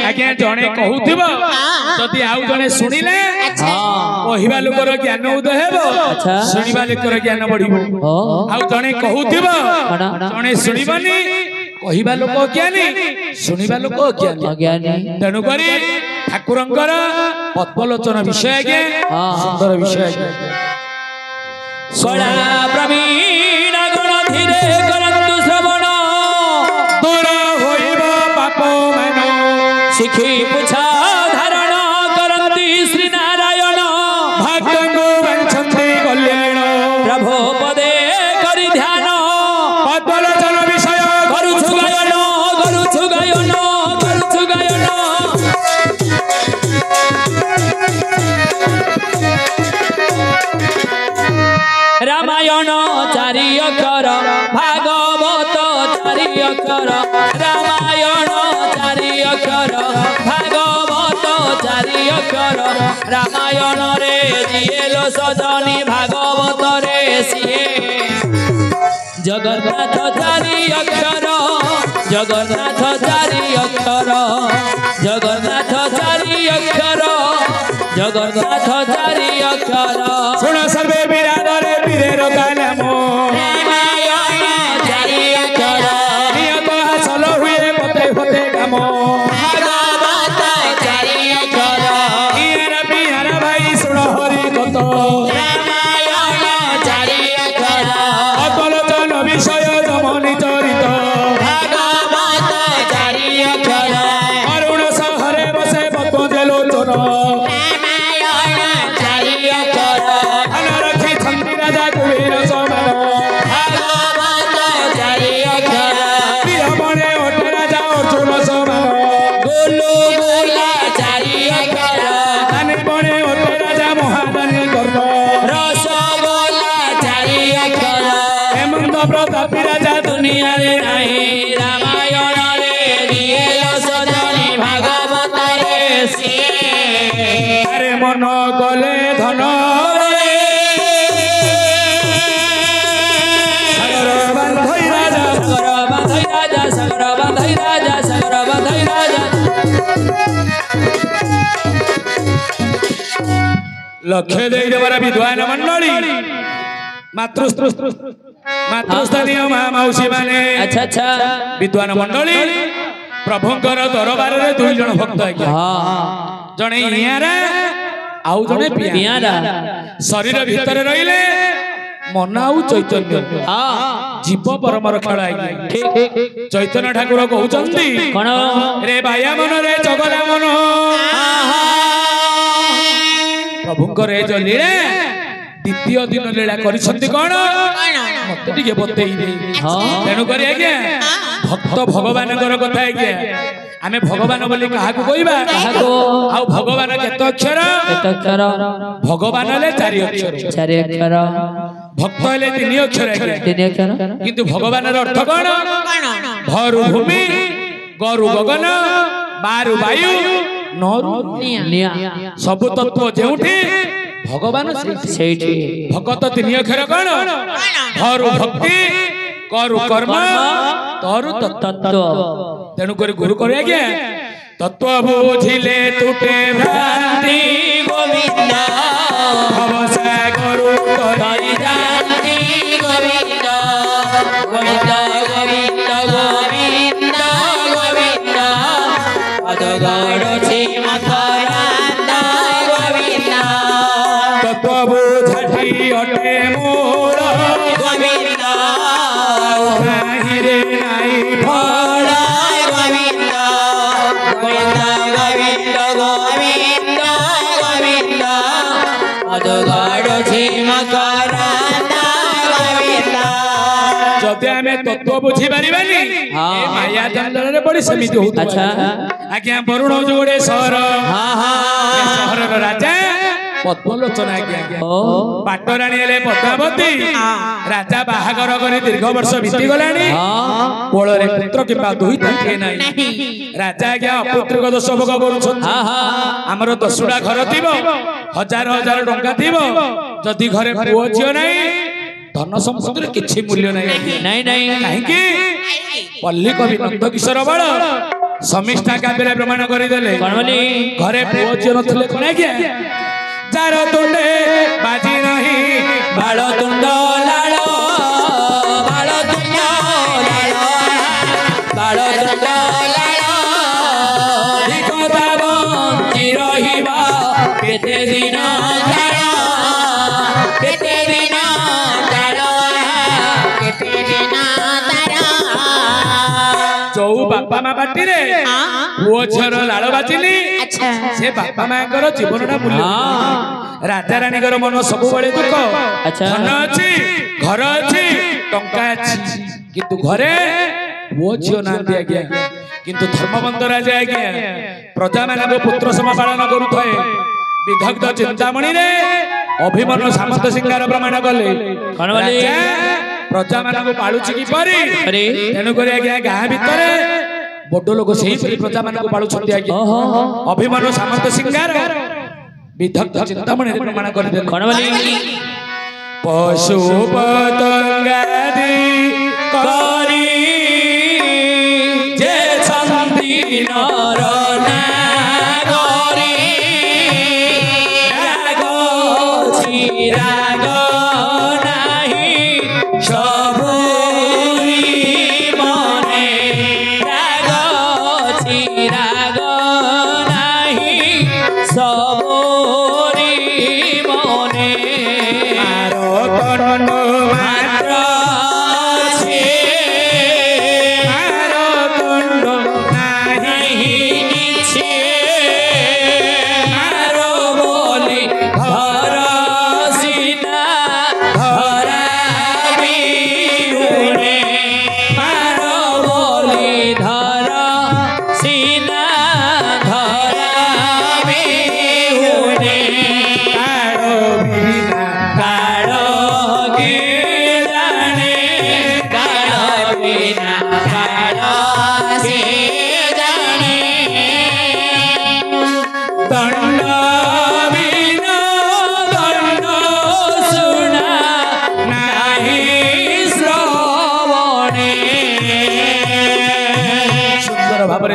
आज्ञा जणे कहूथिबो जदि आउ जणे सुनिले कहिबा लोकर ज्ञान उदय हेबो सुनिबा लोकर ज्ञान बढ़िबो आउ जणे कहूथिबो जणे सुनिबानी कहिबा लोक ज्ञानी सुनिबा लोक अज्ञानी तेनु करी ठाकुरंकर पद्मलोचन विषय के सुंदर विषय कला प्रवीण गुण धीरे करंतु श्रवण दूर होइबो पाप मन शिखी पुछा धारण करंती श्री नारायण भक्तंगु वंचन्ति कल्याण प्रभो पदे करि ध्यान पद्मलोचन विषय करुछु गायन करुछु गायन करुछु गायन रामायण चारि अक्षर भागवत चारि अक्षर रामायण चारि अक्षर भागवत चारि अक्षर रामायण रे दिएलो सजनी भागवत रे सिए जगन्नाथ चारि अक्षर जगन्नाथ चारि अक्षर जगन्नाथ चारि अक्षर जगन्नाथ चारि अक्षर सुन सर्वे बिरादर बीरेर कालमो रामायण चारि अक्षर नियत हासिल हुए होते होते काम भागवत चारि अक्षर बिहार भाई सुन हरि कत रामायण चारि अक्षर पद्मलोचन विषय जमनि चरित भागवत चारि अक्षर अरुण सहरे बसे पद्मलोचन रामायण चारि अक्षर अनरखी छंदी राजा कुबेर समान भागवत चारि अक्षर वीरमणे ओट राजा अर्जुन समान गोलू गोला चारि अक्षर दानी बणे ओट राजा महादानी कर्ण रसगोला चारि अक्षर हेमंत प्रतापी राजा दुनिया रे नाही रामायण रे दिएलो सजनी भागवत रे सिए अरे मन गले धन सागर बांधई राजा सागर बांधई राजा सागर बांधई राजा सागर बांधई राजा लक्ष्य देई देवर विद्वान मंडली मातृस्थानीय महामौसी माने अच्छा अच्छा विद्वान मंडली प्रभुंकर दरबार रे दुई जन भक्त आज्ञा हां जणे इयारा आउ जणे पियारा शरीर भीतर रहिले मन आउ चैतन्य हां जीव परमर खेल आज्ञा ठीक चैतन्य ठाकुर कहउचंदी कोन रे बाया मन रे जगला मन प्रभुंकर ए जो लीला द्वितीय दिन लीला करिसंती कोन मते टिके बतेई दे तेनु करी आज्ञा भक्त भगवानकर कथा आज्ञा आमे भगवान बोली काहाकू कहबा काहाकू आउ भगवान केते अक्षर भगवान ले चारि अक्षर भक्त ले तीन अक्षर आज्ञा किंतु भगवान रो अर्थ कोन भरु भूमि गरु गगन बारु वायु नरु निया सब तत्व जेउठी भगवान सेठी भगत तीन अक्षर कोन भरु भक्ति करु कर्म तरु तत्व तेणु करी गुरु करे आज्ञा तत्व बुझिले तुटे भ्रांति गोविंद भवसा गुरु करि जानती गोविंद गोविंद गोविंद गोविंद गोविंद अदगड़ छिम करांद गोविंद तत्व बुझी अटे मोर गोविंद नाही रे नाही फल गोविंद गोविंद गोविंद गोविंद गोविंद अदगड़ छिम करांद गोविंद जदि आमे तत्व बुझी पारिबानी ए माया जंगल रे बड़ी समिति होत अच्छा आज्ञा वरुण जोड़े सहर हां हां सहर राजा पद्मलोचन आज्ञा पाटराणी हेले पद्मावती राजा बाहागर करे दीर्घ वर्ष बीती गलानी कोल रे पुत्र किबा दुई थाके नाही राजा आज्ञा अपुत्रिक दोष भोग करूछन हमर दसुडा घर थिबो हजार हजार टंका थिबो जदि घरे पुओ जियो नाही धन संपत्ति किछि मूल्य नाही नहीं नहीं काहे कि पल्ली कवि नंद किशोर बळ समिष्ठा काव्य प्रमाण करदेले कौन बोली घरे पुओ झियो नथिले कोन आज्ञा जार तुंडे बाजी नहीं बाल तुंड लाल बाल तुंड लाल बाल तुंड लाल दिखता बंची रहिबा केते दिन काल केते दिन काल केते दिन तार जो बापा माँ बाटी रे पुओ झियर लाल बाजिली से बापा माँ जीवनटा मूल्य राजा रानी मन सब बड़े दुख धन अच्छी घर अच्छी टंका अच्छी किंतु घरे पुओ झियो नांदी आज्ञा किंतु धर्मबंध राजा आज्ञा प्रजा मान पुत्र सम पालन करुए विदग्ध चिंतामणि रे अभिमन्यु सामंत सिंगार प्रमाण कले प्रजा मान पालुची किपरि तेणुक आज्ञा गाँ भितर बड़ लोक से प्रजा मान पालुंट आज्ञा अभिमन्यु सामंत सिंगार विदग्ध चिंतामणि प्रमाण करदे पशु पतंगादि करी जे छंदी नर नागरी राग नाही सबुरी मने राग नाही सबुरी मने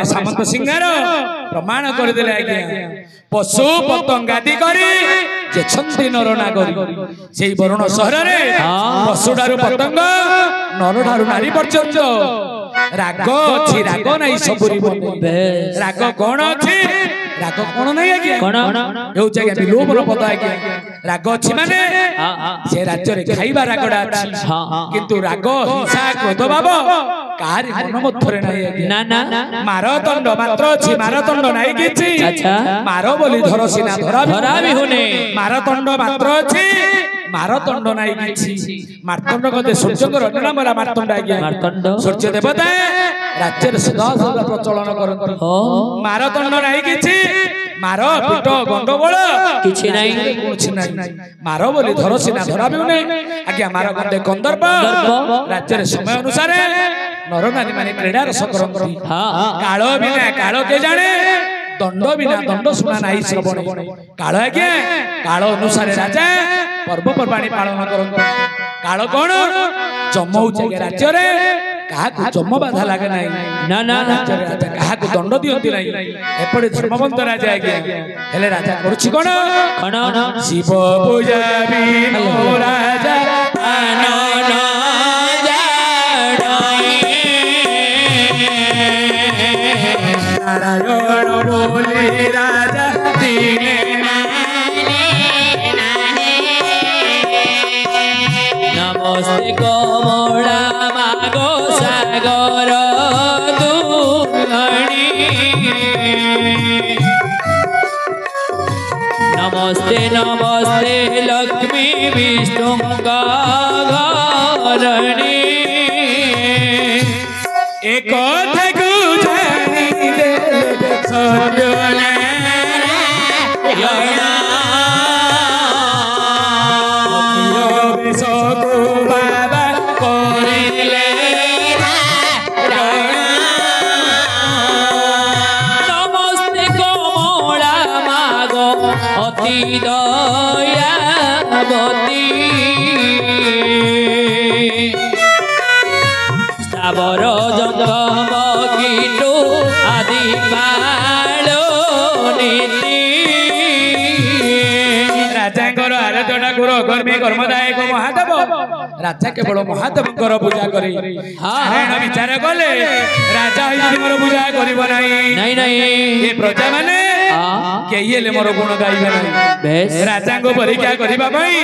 सामंत सिंगार प्रमाण करदेले आज्ञा पशु पतंगादि करी जे छंदी नर नागरी से वरुण सहर रे पशु ठारू पतंग नर ठारू नारी पर्यंत राग अछि राग नाही सबुरी बने राग कोन अछि राग कोन नाही आज्ञा कोन हेउ जाय विलोपन पद आज्ञा राग अछि माने से राज्य रे खाइबा रागडा अछि किंतु राग हिंसा क्रोध भाव कारी मन मथरे नाही आज्ञा ना ना मारदंड मात्र अछि मारदंड नाही किछि अच्छा मारो बोली धर सिना धरा भी होने मारदंड मात्र अछि मारदंड नाही किछि मारदंड कते सूर्यकर नाम वाला मारदंड आज्ञा मारदंड सूर्य देवता राज्य रे सदा सदा प्रचलन करंती मारदंड नाही किछि मार पिट गंडगोल किछि नाही मार बोली धर सिना धरा भी होने आज्ञा मार गंडे कंदर्प राज्य रे समय अनुसार नर नारी माने क्रीड़ा रस करंती काल बिना काल के जाने दंड बिना दंड सुना नाही श्रवण काल आज्ञा काल अनुसार राजा पर्व पर्वाणी पालन करंती काल कोन जम होचे राज्य रे काहाकु जम बाधा लागे नाही ना ना राजा काहाकु दंड दियंती नाही एपडे धर्मवंत राजा आज्ञा हेले राजा करछि कोन शिव पूजा बिनु राजा आनन नारायण बोले राजा दीने नमस्ते कमला मागो सागर दुहणी नमस्ते नमस्ते लक्ष्मी विष्णु घरणी एक नमस्ते कमला मागो अति दयावती स्थावर जंगम कीटो आदि ଠାକୁର କର୍ମୀ କର୍ମଦାୟକ ମହାଦେବ ରାଜା କେବଳ ମହାଦେବଙ୍କର ପୂଜା କରି ନାରାୟଣ ବିଚାର କଲେ ରାଜା ମୋର ପୂଜା କରିବ ନାହିଁ ଏ ପ୍ରଜା ମାନେ କେହି ହେଲେ ମୋର ଗୁଣ ଗାଇବେ ନାହିଁ ରାଜାଙ୍କୁ ପରୀକ୍ଷା କରିବା ପାଇଁ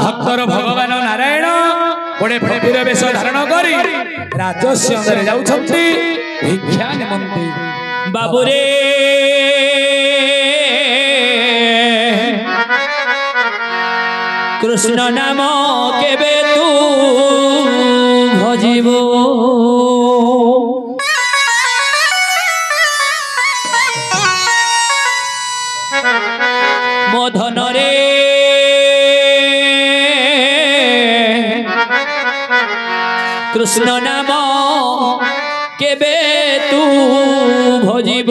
ଭକ୍ତର ଭଗବାନ ନାରାୟଣ ଗୋଟେ ଫକୀର ବେଶ ଧାରଣ କରି ରାଜସ୍ୱରେ ଯାଉଛନ୍ତି ଭିକ୍ଷା ନିମନ୍ତେ ବାବୁରେ কৃষ্ণ নাম কেবে তু ভজিব মধনরে কৃষ্ণ নাম কেবে তু ভজিব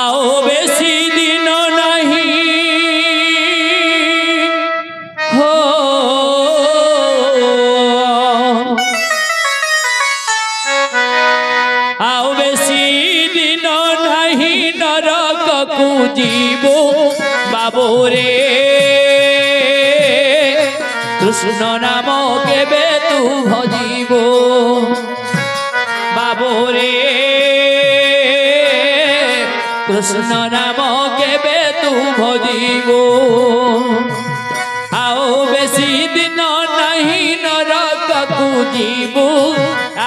আও বেশি দিন নাহি হো আও বেশি দিন নাহি নরককু জীব বাবুরে কৃষ্ণ নাম কেবে তু ভজিব বাবুরে কৃষ্ণ নাম কেবে তু ভজিব আও বেশি দিন নাহি নরককু জীব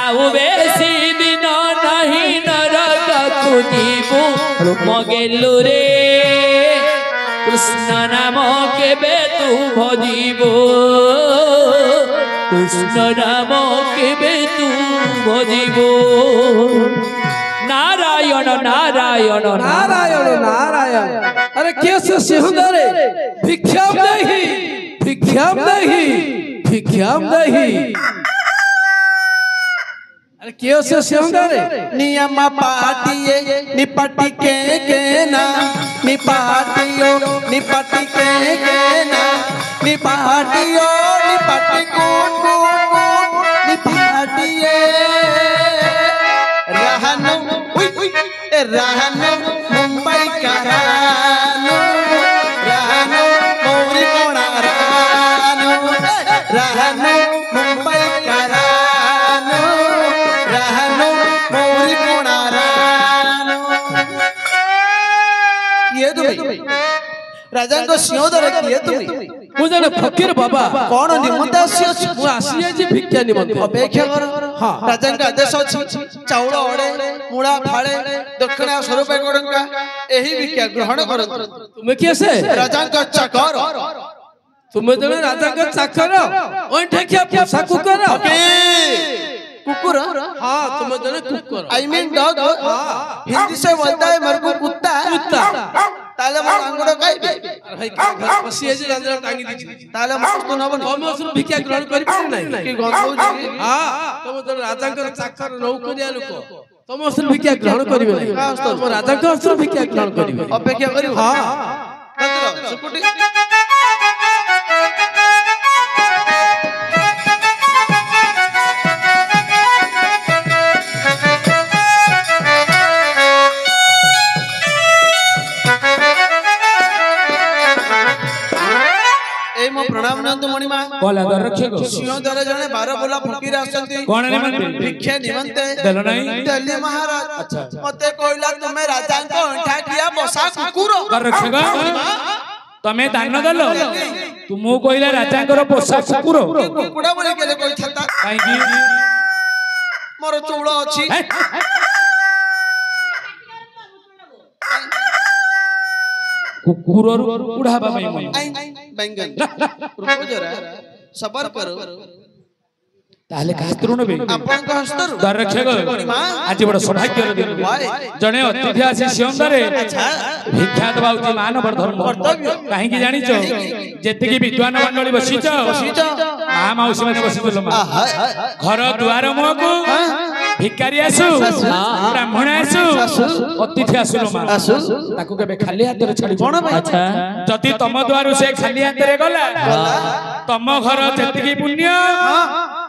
আও বেশি দিন নাহি নরককু জীব মগেলু রে কৃষ্ণ নাম কেবে তু ভজিব কৃষ্ণ নাম কেবে তু ভজিব नारायण नारायण नारायण नारायण अरे कैसे सिंहरे भिक्षाम नहीं भिक्षाम नहीं भिक्षाम नहीं अरे कैसे सिंहरे नियम पाटिए निपटी के ना निपाटियो निपटी के ना निपाटियो निपटी कूट कूट कूट निपाटिए रहनु रहनु मुंबई का रहनु रहनु मौरी कोणा रहनु रहनु मुंबई का रहनु रहनु मौरी कोणा रहनु ये तुम्हें राजा को सिंहदर किए तुम्हें मुझे फकीर बाबा कौन निमंत्रण आसी मु आसी जी भिक्षा निमंत्रण अपेक्षा कर हां राजा का आदेश अछि चाउल ओडे मुळा फाळे दक्षिणा स्वरूप गडंका एही भिक्षा ग्रहण करत तुम कैसे राजा का चाकर तुम जने राजा का चाकर ओन ठेकिया पोसा कुकर कुकुर हां तुम जने cooker I mean dog Hindi से बोलता है मेरे को कुत्ता कुत्ता ताले मोर अंगुड़ खाइबे भाई घर बसी जे राजा टांगी दी ताले मोर तो नबन हम उसर भिक्षा ग्रहण करि पारि नाही कि गंधौ जी हां तुम जने राजा का चाकर नौकरिया लोक तुम उसर भिक्षा ग्रहण करिवे नाही तुम राजा का उसर भिक्षा ग्रहण करिवे अपेक्षा करियो हां तंत्र सुकुटी प्रणाम नंदु मणिमा कोला दर रखे गो सिंह दर जने 12 बोला फकीर आसंती कोण निमंते भिक्षा निमंते देलो नहीं दिल्ली महाराज मते कोइला तुमे राजा को अंठा किया बसा कुकुर दर रखे गो तमे दान दलो तुमु कोइला राजा कर पोसा कुकुर कुकुड़ा बोले केले कोइ छता काई की मोर चूड़ अछि कुकुर उड़ाबा भाई बैंगन रुको जरा सबर करो ताले कास्तरु नबे आपन को हस्तर दर रखे गो आज बड़ सौभाग्यर दिन जने अतिथि आसी सिंहदरे भिक्षा दबा उची मानव धर्म काहे की जानि छो जेते की विद्वान मंडली बसी छो आ माउसी माने बसी छो घर दुआर मुहको भिकारी आसु ब्राह्मण आसु अतिथि आसु मा ताकू केबे खाली हाथ रे छाडी कोन अच्छा जति तम द्वार से खाली हाथ रे गला तम घर जेते की पुण्य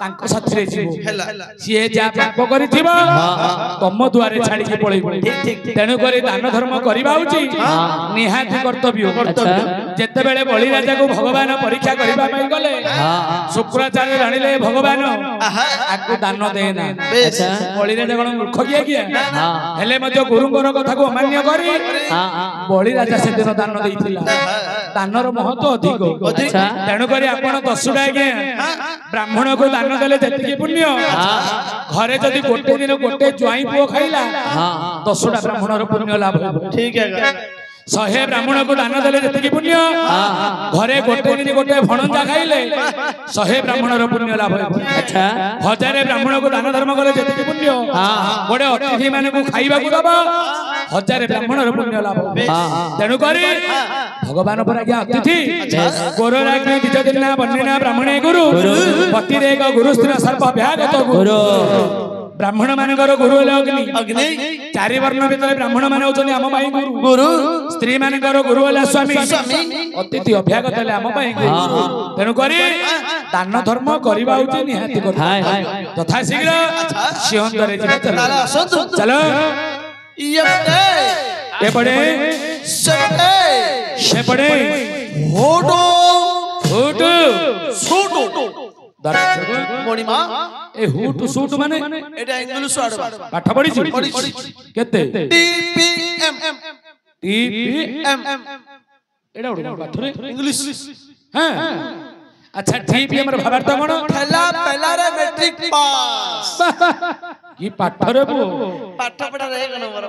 ତାଙ୍କ ସାଥିରେ ଯିବ ହେଲା ସିଏ ଯାହା ପାପ କରିଥିବ ତମ ଦୁଆରେ ଛାଡିକି ପଳେଇବ ତେଣୁ କରି ଦାନ ଧର୍ମ କରିବା ଉଚିତ ନିହାତି କର୍ତ୍ତବ୍ୟ ଯେତେବେଳେ ବଳିରାଜାକୁ ଭଗବାନ ପରୀକ୍ଷା କରିବା ପାଇଁ ଗଲେ ଶୁକ୍ରାଚାର୍ଯ୍ୟ ଜାଣିଲେ ଭଗବାନ ଆକୁ ଦାନ ଦେନା ବଳିରାଜା କଣ ମୂର୍ଖ କିଏ ହେଲେ ମଧ୍ୟ ଗୁରୁଙ୍କର କଥାକୁ ଅମାନ୍ୟ କରି ବଳିରାଜା ସେଦିନ ଦାନ ଦେଇଥିଲା ଦାନର ମହତ୍ଵ ଅଧିକ ତେଣୁକରି ଆପଣ 10ଟା ଆଜ୍ଞା ବ୍ରାହ୍ମଣକୁ ଦାନ ଦେଲେ ଯେତିକି ପୁଣ୍ୟ ଘରେ ଯଦି ଗୋଟେ ଦିନ ଗୋଟେ ଜ୍ୱାଇଁ ପୁଅ ଖାଇଲା 10ଟା ବ୍ରାହ୍ମଣର ପୁଣ୍ୟ ଲାଭ ठीक है 100 ବ୍ରାହ୍ମଣକୁ ଦାନ ଦେଲେ ଯେତିକି ପୁଣ୍ୟ ଘରେ ଗୋଟେ ଦିନ ଗୋଟେ ଭଣଜା ଖାଇଲେ 100 ବ୍ରାହ୍ମଣର ପୁଣ୍ୟ ଲାଭ ଆଚ୍ଛା 1000 ବ୍ରାହ୍ମଣକୁ ଦାନ ଧର୍ମ କଲେ ଯେତିକି ପୁଣ୍ୟ ଗୋଟେ ଅତିଥି ମାନଙ୍କୁ ଖାଇବାକୁ ଦବ 1000 ବ୍ରାହ୍ମଣର ପୁଣ୍ୟ ଲାଭ ତେଣୁ କରି ଭଗବାନ ପର ଆଜ୍ଞା ଅତିଥି ଗୋରରାଗ୍ନି ଦ୍ୱିଜଦିନା ବନ୍ଦିନା ବ୍ରାହ୍ମଣେ ଗୁରୁ ପତିରେକ ଗୁରୁ ସ୍ଥିର ସର୍ବ ବ୍ୟାଗତ ଗୁରୁ ବ୍ରାହ୍ମଣ ମାନଙ୍କର ଗୁରୁ ହେଲେ ଅଗ୍ନି अग्नि 4 ବର୍ଣ୍ଣ ଭିତରେ ବ୍ରାହ୍ମଣ ମାନେ ହଉଛନ୍ତି ଆମ ପାଇଁ ଗୁରୁ गुरु ସ୍ତ୍ରୀ ମାନଙ୍କର ଗୁରୁ ହେଲା ସ୍ୱାମୀ ଅତିଥି ଅଭ୍ୟାଗତ ହେଲେ ଆମ ପାଇଁ ଗୁରୁ ତେଣୁ କରି ଦାନ ଧର୍ମ କରିବା ଉଚିତ ନିହାତି ତଥା ଶୀଘ୍ର ସିଂହରେ ଯିବା ଚାଲ यपटे ଏପଟେ सेपटे ସେପଟେ होटो ହୁଟୁ सूटो ଦର୍ଶକ मणिमा ଏ ହୁଟୁ ସୁଟୁ ମାନେ एटा इंग्लिश वर्ड ପାଠ ପଢିଛୁ କେତେ टीपीएम TPM ଏଟା ଗୋଟେ ପାଠରେ ଇଂଲିଶ ହଁ ଆଚ୍ଛା TPM ର ଭାବାର୍ଥ କଣ ठेला पहला रे मैट्रिक पास କି ପାଠରେ ପୁଅ पाठ पढ़ा रे 1 नंबर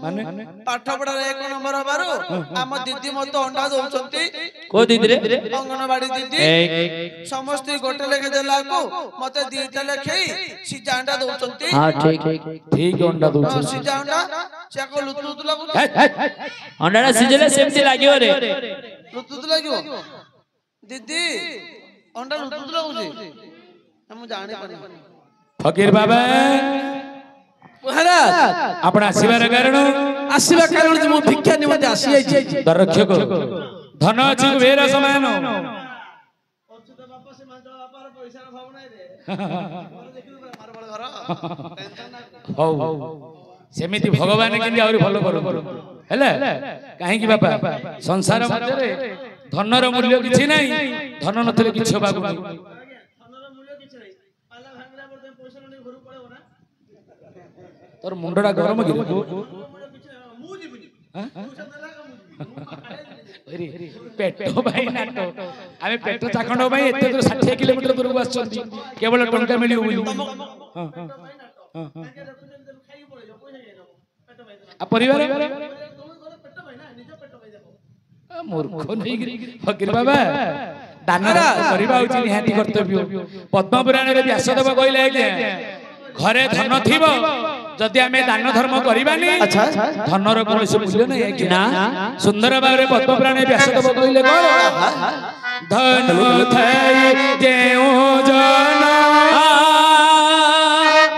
ମାନେ पाठ पढ़ा रे 1 नंबर हबारो हम दीदी मत अंडा दउचंती को दीदी रे अंगनवाड़ी दीदी समस्त गोटे लेखे देला को मते दीटा लेखई सिजा अंडा दउचंती हां ठीक ठीक अंडा दउछ सिजा अंडा चाको लुतलुत लागु अंडाटा सिझले सेमती लागियो रे लुतलुत लागियो दीदी अंडा लुतलुत लागु हम जाने पानी फकीर बाबा महाराज आपण ଆସିବାର କାରଣ जे मो भिक्षा निमते आसी आइछि ଦରକ୍ଷକ ଧନ ଅଛି କୁବେର ସମାନ ହଉ ସେମିତି ଭଗବାନ କେମିତି ଆହୁରି ଭଲ କରୁ ହେଲା କାହିଁକି ବାପା ସଂସାର ମଧ୍ୟରେ ଧନର ମୂଲ୍ୟ କିଛି ନାହିଁ ଧନ ନଥିଲେ କିଛି ହବାକୁ ନାହିଁ ତୋର ମୁଣ୍ଡଟା ଗରମ କି पेट भाई नाट आमे पेट चाखंड भाई एते दूर 60 किलोमीटर दूर को आछंती केवल टंका मिलियो बोली आ परिवार मूर्ख नहीं फकीर बाबा दान करबा उची निहाती कर्तव्य पद्म पुराण रे व्यासदेव कहले आज्ञा घरे धन थिबो जदि आमे दान धर्म करबानी धनर कोनोसी मूल्य नै ना सुंदर भाबरे पद्म पुराण व्यासदेव कहले कोन धन थाई जेउ जना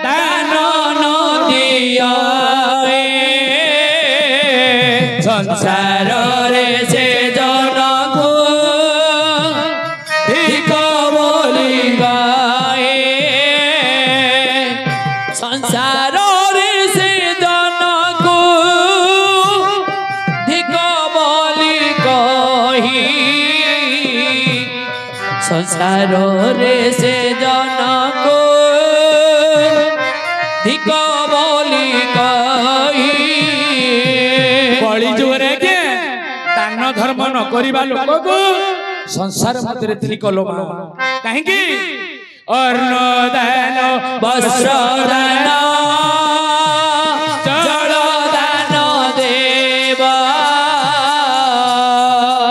दान न दिया संसार रे से जन को धिक बोली गाए संसार रे से जन को धिक बोली कही संसार रे से जन को धिक बोली कही बळी जोरे के दान धर्म न करिबा लोक को संसार मध्य ठीक लोमा काहे की अन्न दान वस्त्र दान जल दान देवा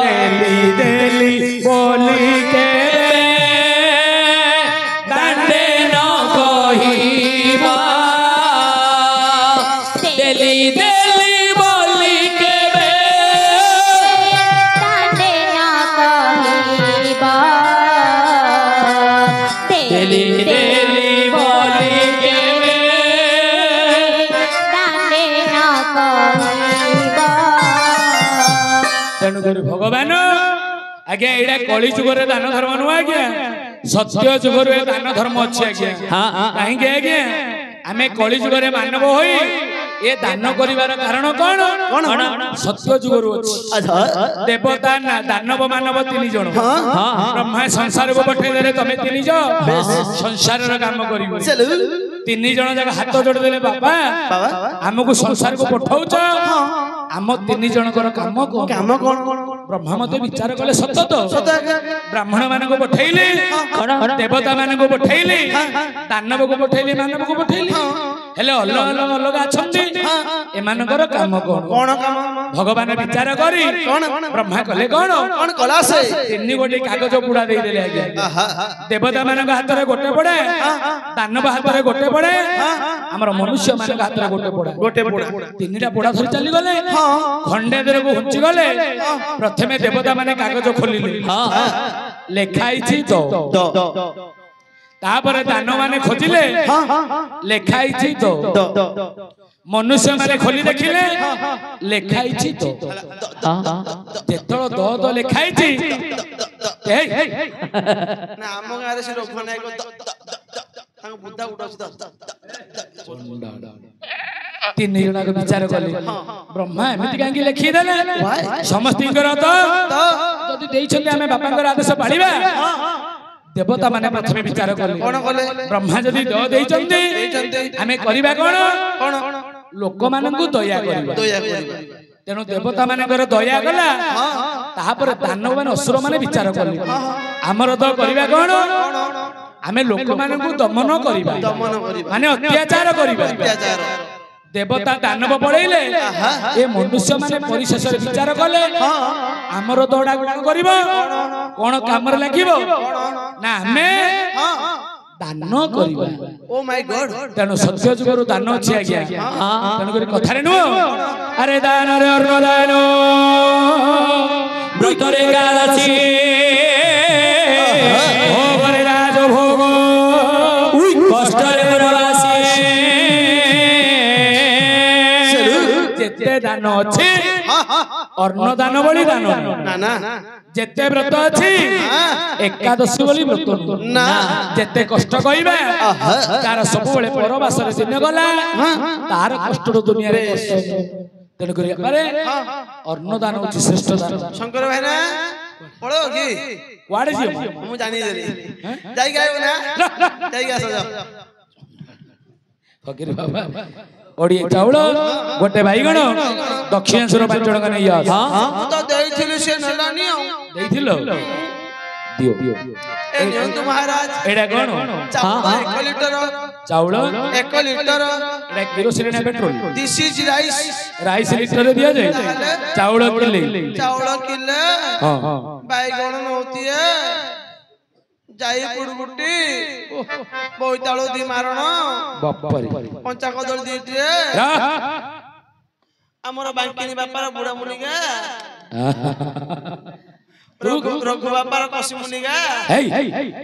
देली देली बोली के दांडे न कहिबा देली देली बोली के दांडे न कहिबा देली देली बोली के दांडे न कहिबा तेणु भगवान आज्ञा एटा कली जुगर दान धर्म नुआ आज्ञा सत्य जुगरु ए दान धर्म अच्छे आज्ञा कहीं आज्ञा आमे कली जुगरे मानव होई ए दान करिवार कारण कोन सत्य जुगरु अछि देवता ना दानव मानव तीन जण ब्रह्मा संसार को पठे देले तमे तीन जण संसार रो काम करिवो तीन जण जग हाथ जोड़ देले बाबा हमको संसार को पठाउछ आम तीन जनकर काम कोन ब्रह्मा मते विचार कले सत तो ब्राह्मण मान को पठेइले देवता मान को पठेइले दानव को पठेइले मानव को पठेइले हेले अलग अलग अलग अछंती एमानकर काम कोन भगवान विचार करी ब्रह्मा कले कोन कला से तीन गोटे कागज पुड़ा दे देले आज्ञा देवता मान को हाथ रे गोटे पड़े दानव हाथ रे गोटे पड़े हमर मनुष्य मान को हाथ रे गोटे पड़े तीनटा पोड़ा धरि चली गले खंडे देर को हुंची गले प्रथमे देवता माने कागज खोलिले लेखाई छी तो तापर दानव माने खोजिले लेखाई छी तो मनुष्य माने खोली देखिले लेखाई छी तो जेतळ द लेखाई छी ना हम गारे से लोक नाय को तांग बुद्धा उडछ तीन जन को विचार कले ब्रह्मा एमिति कांगी लिखि देले समस्तिंकर तो जदि देइछले हमें बापांकर आदेश पालिबा देवता माने प्रथमे विचार कले ब्रह्मा जदि द देइछन्ते हमें करिबा कोन लोक माननकु दया करिबा तेणु देवता मानकर दया गला तापर दानव माने असुर माने विचार कले हमर तो करिबा कोन आमे लोक माननकु दमन करिबा माने अत्याचार करिबा देवता दानव पड़ेले ए मनुष्य माने परिशेष विचार कले हमर दौड़ा गुण करिवो कोन काम रे लागिवो ना हमें दान करिवो ओ माय गॉड तेणु सत्य जुगरु दान अछि आज्ञा तेणु करी कथा रे नु अरे दान रे अर्ण दान व्रत रे एकादशी भोग रे राज भोग कष्ट रे वनवासी जेते दान अछि अर्ण दान बली दान ना ना जेते व्रत अछि एकादशी बली व्रत ना जेते कष्ट कइबा तार सब बेले परवास रे दिन गला तार कष्ट रो दुनिया रे कष्ट तेन करी अरे अर्ण दान अछि श्रेष्ठ दान शंकर भाई ना पड़ो की वाडे जी मु जानी देली जाई गायो ना जाई गा सजा फकीर बाबा ओडिए चाउल गोटे बाईगण दक्षिणेश्वर पांच टका नै आ हां तो देइथिलु से नलानी देइथिलो दियो ए नियंतु महाराज एडा कोन चाउल 1 लीटर चाउल 1 लीटर एडा किरोसिन ना petrol this is rice litre रे दिया जाए चाउल किले हां हां बाईगण नौती है जाई पुडगुटी बोइताळो दी मारण बापरे पंचा कदल दीटिए हमर बांकिनी बापार बुढ़ा मुनिगा रघु बापार कसी मुनिगा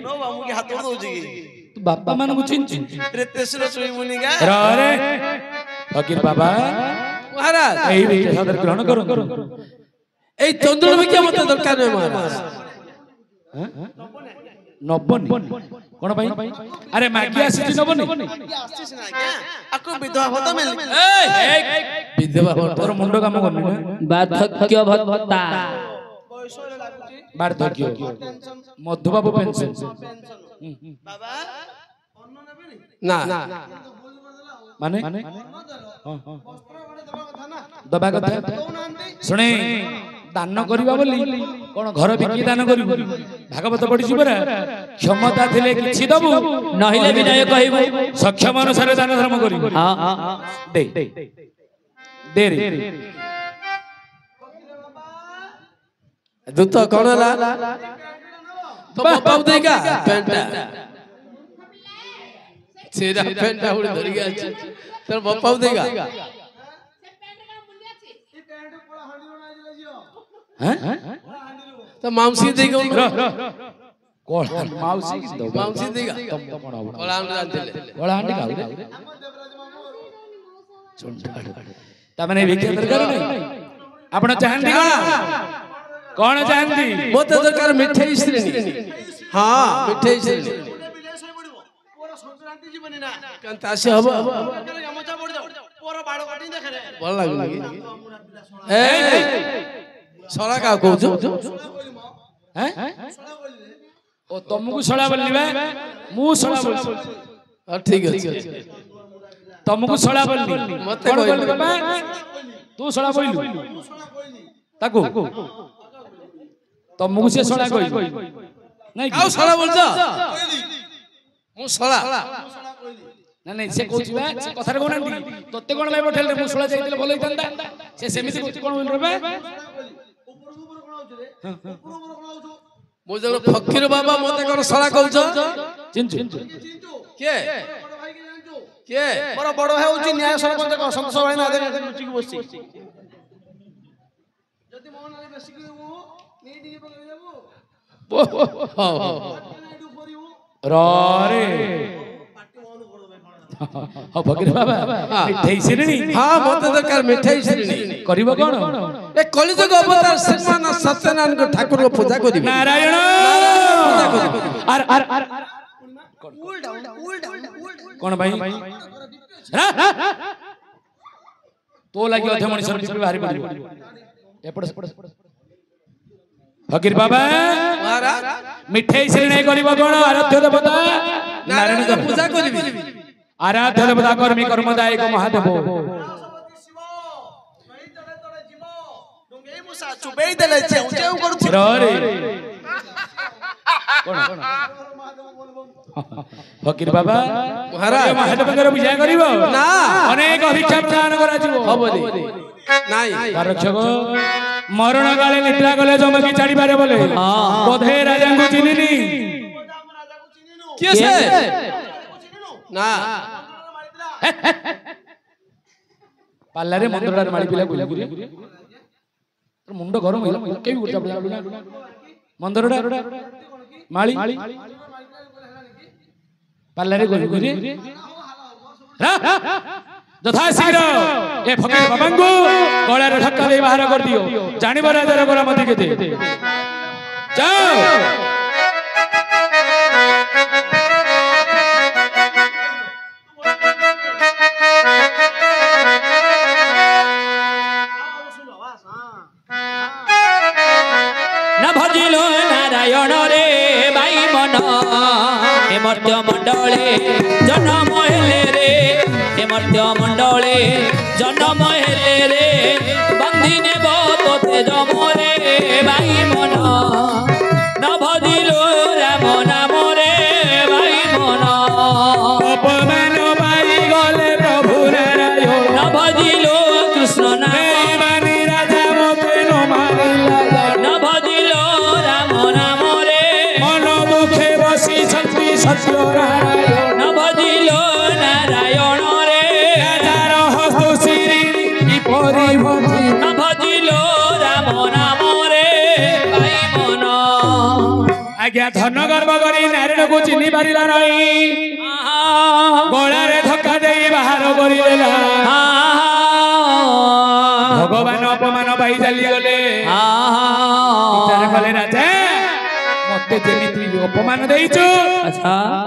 नो बामु के हाथ दोजी तू बापा मान को चिंची रितेश्वर सुई मुनिगा रे फकीर बाबा महाराज एही बेटे सादर ग्रहण करू ए चंद्र में क्या मत दरकार है महाराज नबनी कोन भाई अरे मागी आसी नबनी आसीस ना क्या आको विधवा भत्ता मिल ए विधवा तोर मुंडो काम करनी ना बार्धक्य भत्ता वार्धक्य मधुबाबू पेंशन बाबा अन्न नेबे ना माने दबा कथा सुने दान करिबा बोली कोन घर बिकी दान करिबो भागवत पढि जिबरा क्षमता थिले किछि दबु नहिले विनय कहिबो सक्षम अनुसार दान धर्म करिबो हां दे दे रे दूत कौन ला तो बापा देगा पेंटा सेरा पेंटा उड़ धर गया तो बापा देगा हैं तो मामसी देगा कोन माउसी दो मामसी देगा ओला हम जानते ओला हंडी खाऊ तमने विचार दरकार नहीं आपण चाहंदी कोन चाहंदी मत दरकार मिठाई श्रेणी ହଁ ମିଠେଇ ଶ୍ରେଣୀ ତାସି ହବ ଭଲ ଲାଗୁନି ଶଳା କାହା କହୁଛୁ ଓ ତମକୁ ଶଳା ବୋଲିବା ମୁଁ ଶଳା ବୋଲି ଠିକ ଅଛି ତମକୁ ଶଳା ବୋଲି ମତେ କଣ କହିଲୁ। କହିଲୁ ବାବା ତୁ ଶଳା କହିଲୁ ତାକୁ ତମକୁ ସେ ଶଳା କହିଲୁ ନାଇଁ ଆଉ ଶଳା ବୋଲଛ ମୁଁ ଶଳା ନା ନାଇଁ ସେ କହୁଛି ବା ସେ କଥାରେ କହୁନାହାନ୍ତି ତତେ କଣ ପାଇଁ ପଠେଇଲେ ମୁଁ ଶଳା ଯାଇଥିଲେ ଭଲ ହେଇଥାନ୍ତା ସେ ସେମିତି କହୁଛି କଣ ବୋଲି ବା ମୁଁ ଜଣେ ଫକୀର ବାବା ମତେ କଣ ଶଳା କହୁଛ ଚିହ୍ନିଛୁ କିଏ କିଏ ମୋର ବଡ ଭାଇ ହଉଛି ନ୍ୟାୟ ସରପଞ୍ଚ ସନ୍ତୋଷ ଭାଇ ନାଁରେ ଲୁଚିକି ବସିଛି ଯଦି ମୋ ନାଁରେ ବେଶୀ କହିବୁ ନେଇ ଟିକେ ପକେଇ ଦେବୁ ରେ ହଁ ଫକୀର ବାବା ମିଠେଇ ଶ୍ରେଣୀ ହଁ ମତେ ଦରକାର ମିଠେଇ ଶ୍ରେଣୀ କରିବ କଣ ଏ କଳିଯୁଗ ଅବତାର ଶ୍ରୀମାନ ସତ୍ୟନାରାୟଣ ଠାକୁରଙ୍କ ପୂଜା କରିବି ନାରାୟଣ ଆର ଆର ଆର କଣ ପାଇଁ ତୋ ଲାଗି ଅଧେ ମଣିଷର ବିକ୍ରି ବାହାରି ପାରିବ ଏପଟ ସେପଟ ଫକୀର ବାବା ମିଠେଇ ଶ୍ରେଣୀ କରିବ କଣ ଆରାଧ୍ୟ ଦେବତା ନାରାୟଣଙ୍କ ପୂଜା କରିବି ଆରାଧ୍ୟ ଦେବତା କର୍ମୀ କର୍ମଦାୟକ ମହାଦେବ ଚୁବେଇ ଦେଲେ ଚେଉ ଚେଉ କରୁଛି ରେ ଫକୀର ବାବା ମହାରାଜ ମହାଦେବଙ୍କର ପୂଜା କରିବ ନା ଅନେକ ଅଭିକ୍ଷା ପ୍ରଦାନ କରାଯିବ ହବନି ନାଇଁ ରକ୍ଷକ ମରଣ କାଳେ ନିଦ୍ରା ଗଲେ ଜମକି ଛାଡ଼ିବାରେ ବୋଲେ ବୋଧେ ରାଜାଙ୍କୁ ଚିହ୍ନିନି କିଏ ସେ ନା ପାଲାରେ ମନ୍ଦିରଟାରେ ମାଳି ପିଲା ଗୁଲି ମୁଣ୍ଡ ଗରମ ହେଇଗଲା କେହି ଗୋଟେ ମନ୍ଦିରଟା ମାଳି ପାଲାରେ ଗୁଲି ଗୁଲି ଯଥା ଶୀଘ୍ର ଏ ଫକୀର ବାବାଙ୍କୁ ଗଳାରେ ଧକ୍କା ଦେଇ ବାହାର କରିଦିଅ ଜାଣିବ ରାଜାର ଗରାମତି କେତେ ଯାଅ ନା ଭଜିଲ ନାରାୟଣ ରେ ଭାଇ ମନ ଏ ମର୍ତ୍ୟ ମଣ୍ଡଳେ ଜନ୍ମ ହେଲେ ରେ ଏ ମର୍ତ୍ୟ ମଣ୍ଡଳେ ଜନ୍ମ ହେଲେ ରେ ବନ୍ଧି ନେବ ତୋତେ ଜମରେ ଭାଇ ମନ ନ ଭଜିଲ ରାମ ନାମ ରେ ଭାଇ ମନ ଅପମାନ ପାଇ ଗଲେ ପ୍ରଭୁ ନାରାୟଣ ନ ଭଜିଲ କୃଷ୍ଣ ନାମ ରାଜା ମତେ ନ ମାରିଲା ନ ଭଜିଲ ରାମ ନାମ ରେ ମନ ଦୁଃଖେ ବସିଛନ୍ତି ସତ୍ୟ ନାରାୟଣ ନ ଭଜିଲ ନାରାୟଣ ରେ ରାଜାର ହସ୍ତ ଶ୍ରୀ କିପରି ଭଜି ନ ଭଜିଲ ରାମ ନାମ ରେ ଭାଇ ମନ ଆଜ୍ଞା ଧନ ଗର୍ବ କରି ନାରାୟଣକୁ ଚିହ୍ନି ପାରିଲା ନାହିଁ ଗଳାରେ ଧକ୍କା ଦେଇ ବାହାର କରିଦେଲା ଭଗବାନ ଅପମାନ ପାଇ ଚାଲିଗଲେ ବିଚାର କଲେ ରାଜା ମତେ ଯେମିତି ଅପମାନ ଦେଇଛୁ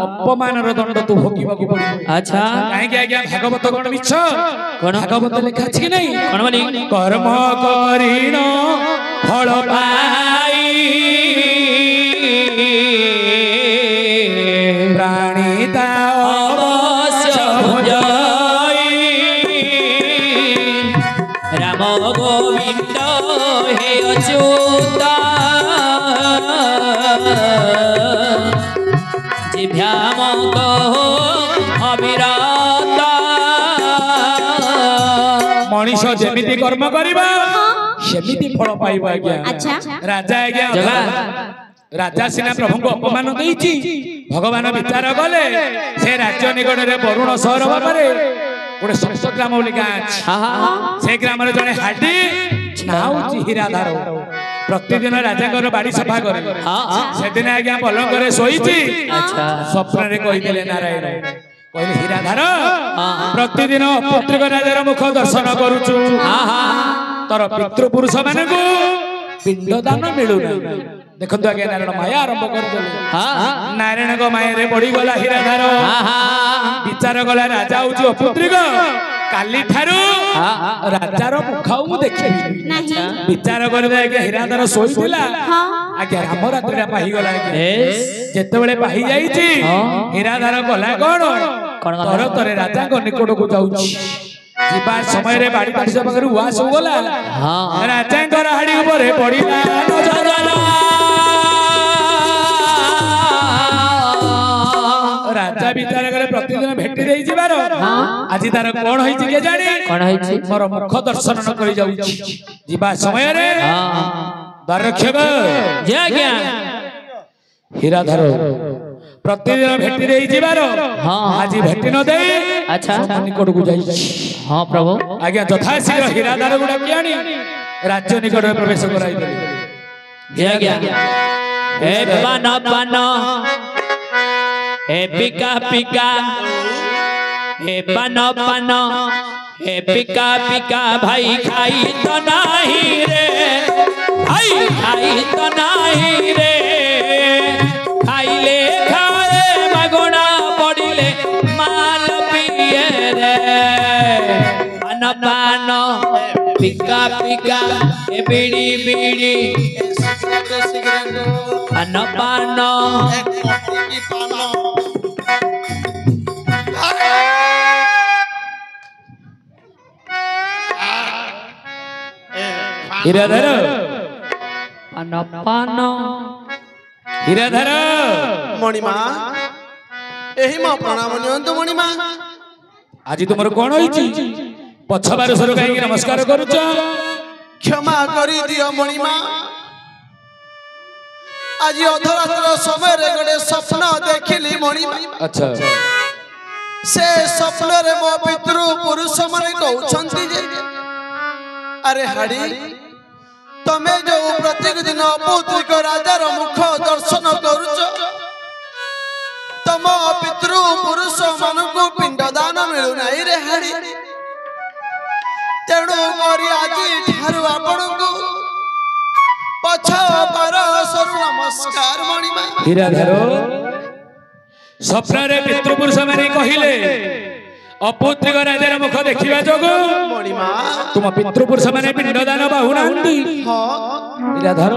ଅପମାନର ଦଣ୍ଡ ତୁ ଭୋଗିବାକୁ ପଡିବ ଆଚ୍ଛା କାହିଁକି ଆଜ୍ଞା ଭାଗବତ କଣ ମିଛ କଣ? ଭାଗବତ ଲେଖା ଅଛି କି ନାହିଁ କଣ ବୋଲି କର୍ମ କରିଣ ଫଳ ପାଇ ପ୍ରାଣୀ ତା ଅବଶ୍ୟ ଭୁଞ୍ଜାଇ ରାମ ଗୋବିନ୍ଦ ହେ ଅଚ୍ୟୁତ ଜିଭ୍ୟାମ ଅବିରତ ମଣିଷ ଯେମିତି କର୍ମ କରିବ ସେମିତି ଫଳ ପାଇବ ଆଜ୍ଞା ଆଚ୍ଛା ରାଜା ଆଜ୍ଞା ଜଗା। ରାଜା ସିନା ପ୍ରଭୁଙ୍କୁ ଅପମାନ ଦେଇଛି ଭଗବାନ ବିଚାର କଲେ ସେ ରାଜ୍ୟ ନିକଟରେ ବରୁଣ ସହର ଭାବରେ ଗୋଟେ ସପ୍ତ ଗ୍ରାମ ବୋଲି ଗାଁ ଅଛି ସେ ଗ୍ରାମରେ ଜଣେ ହାଡି ନାଁ ହଉଛି ହୀରାଧାର ପ୍ରତିଦିନ ରାଜାଙ୍କର ବାଡି ସଫା କରେ ସେଦିନ ଆଜ୍ଞା ପଲଙ୍କରେ ଶୋଇଛି ସ୍ୱପ୍ନରେ କହିଥିଲେ ନାରାୟଣ କହିଲେ ହୀରାଧାର ପ୍ରତିଦିନ ଅପୁତ୍ରିକ ରାଜାର ମୁଖ ଦର୍ଶନ କରୁଛୁ ତୋର ପିତୃପୁରୁଷ ମାନଙ୍କୁ ପିଣ୍ଡଦାନ ମିଳୁନି। ଦେଖନ୍ତୁ ଆଜ୍ଞା ନାରାୟଣ ମାୟା ଆରମ୍ଭ କରିଦେଲେ। ନାରାୟଣଙ୍କ ମାୟାରେ ପଡିଗଲା ହୀରାଧାର। ବିଚାର କଲା ରାଜା ହଉଛି ଅପୁତ୍ରିକ, କାଲିଠାରୁ ରାଜାର ମୁଖ ମୁଁ ଦେଖିବି। ବିଚାର କରିବେ ଆଜ୍ଞା ହୀରାଧାର ଶୋଇଥିଲା। ଆଜ୍ଞା ରାମ ରାତ୍ରିଟା ପାହିଗଲା। ଯେତେବେଳେ ପାହି ଯାଇଛି ହୀରାଧାର କଲା କଣ, ତର ତରେ ରାଜାଙ୍କ ନିକଟକୁ ଯାଉଛି। ଯିବା ସମୟରେ ବାଡ଼ି ପାଖ ପାଖରୁ ଉଆସ ଗଲା। ରାଜାଙ୍କର ହାଡି ଉପରେ ପଡିଲା ନଜର। ରାଜା ବିଚାର କଲେ ପ୍ରତିଦିନ ଭେଟି ଦେଇ ଯିବାର ଆଜି ତାର କଣ ହେଇଛି କେଜାଣି, ମୋର ମୁଖ ଦର୍ଶନ ନ କରି ଯାଉଛି। ଯିବା ସମୟରେ ଦ୍ୱାରରକ୍ଷକ ହୀରାଧାର ପ୍ରତିଦିନ ଭେଟି ଦେଇ ଯିବାର ଆଜି ଭେଟି ନ ଦେଇ ନିକଟକୁ ଯାଇଛି। ହଁ ପ୍ରଭୁ। ଆଜ୍ଞା ଯଥାଶୀଘ୍ର ହୀରାଧାର ଗୁଡାକି ଆଣି ରାଜ୍ୟ ନିକଟରେ ପ୍ରବେଶ କରାଇଦେଲେ। ଏ ପାନ ପାନ ଏ ପିକା ପିକା ଏ ପାନ ପାନ ଏ ପିକା ପିକା ଭାଇ ଖାଇ ତ ନାହିଁ ରେ, ଭାଇ ଖାଇ ତ ନାହିଁ ରେ। ଖାଇଲେ ଖାଏ ମାଗଣା ପଡ଼ିଲେ ମାଲ ପିଏ ରେ। ପାନ ପାନ ପିକା ପିକା ଏ ବିଡ଼ି ବିଡ଼ି ପାନ ପାନ ହୀରାଧାର ପାନ ପାନ ହୀରାଧାର ମଣିମା, ଏହି ମୋ ପ୍ରଣାମ ନିଅନ୍ତୁ ମଣିମା। ଆଜି ତୁମର କଣ ହେଇଛି? ପଛ ବାରଶରୁ କାହିଁକି ନମସ୍କାର କରୁଛ? କ୍ଷମା କରିଦିଅ ମଣିମା। ଆଜି ଅଧରାତ୍ର ସମୟରେ ଗୋଟେ ସ୍ୱପ୍ନ ଦେଖିଲି ମଣିମା। ଆଚ୍ଛା। ସେ ସ୍ୱପ୍ନରେ ମୋ ପିତୃ ପୁରୁଷ ମାନେ କହୁଛନ୍ତି ଯେ ଆରେ ହାଡ଼ି, ତମେ ଯୋଉ ପ୍ରତ୍ୟେକ ଦିନ ଅପୌତ୍ରିକ ରାଜାର ମୁଖ ଦର୍ଶନ କରୁଛ, ତମ ପିତୃ ପୁରୁଷ ମାନଙ୍କୁ ପିଣ୍ଡ ଦାନ ମିଳୁନାହିଁ ରେ ହାଡ଼ି। ତେଣୁ କରି ଆଜି ଠାରୁ ଆପଣଙ୍କୁ ପଛ ବାରଶରୁ ନମସ୍କାର ମଣିମା। ହୀରାଧାର ସ୍ୱପ୍ନରେ ପିତୃପୁରୁଷ ମାନେ କହିଲେ ଅପୌତ୍ରିକ ରାଜାର ମୁଖ ଦେଖିବା ଯୋଗୁଁ ମଣିମା ତୁମ ପିତୃପୁରୁଷ ମାନେ ପିଣ୍ଡଦାନ ପାଉନାହାନ୍ତି। ହୀରାଧାର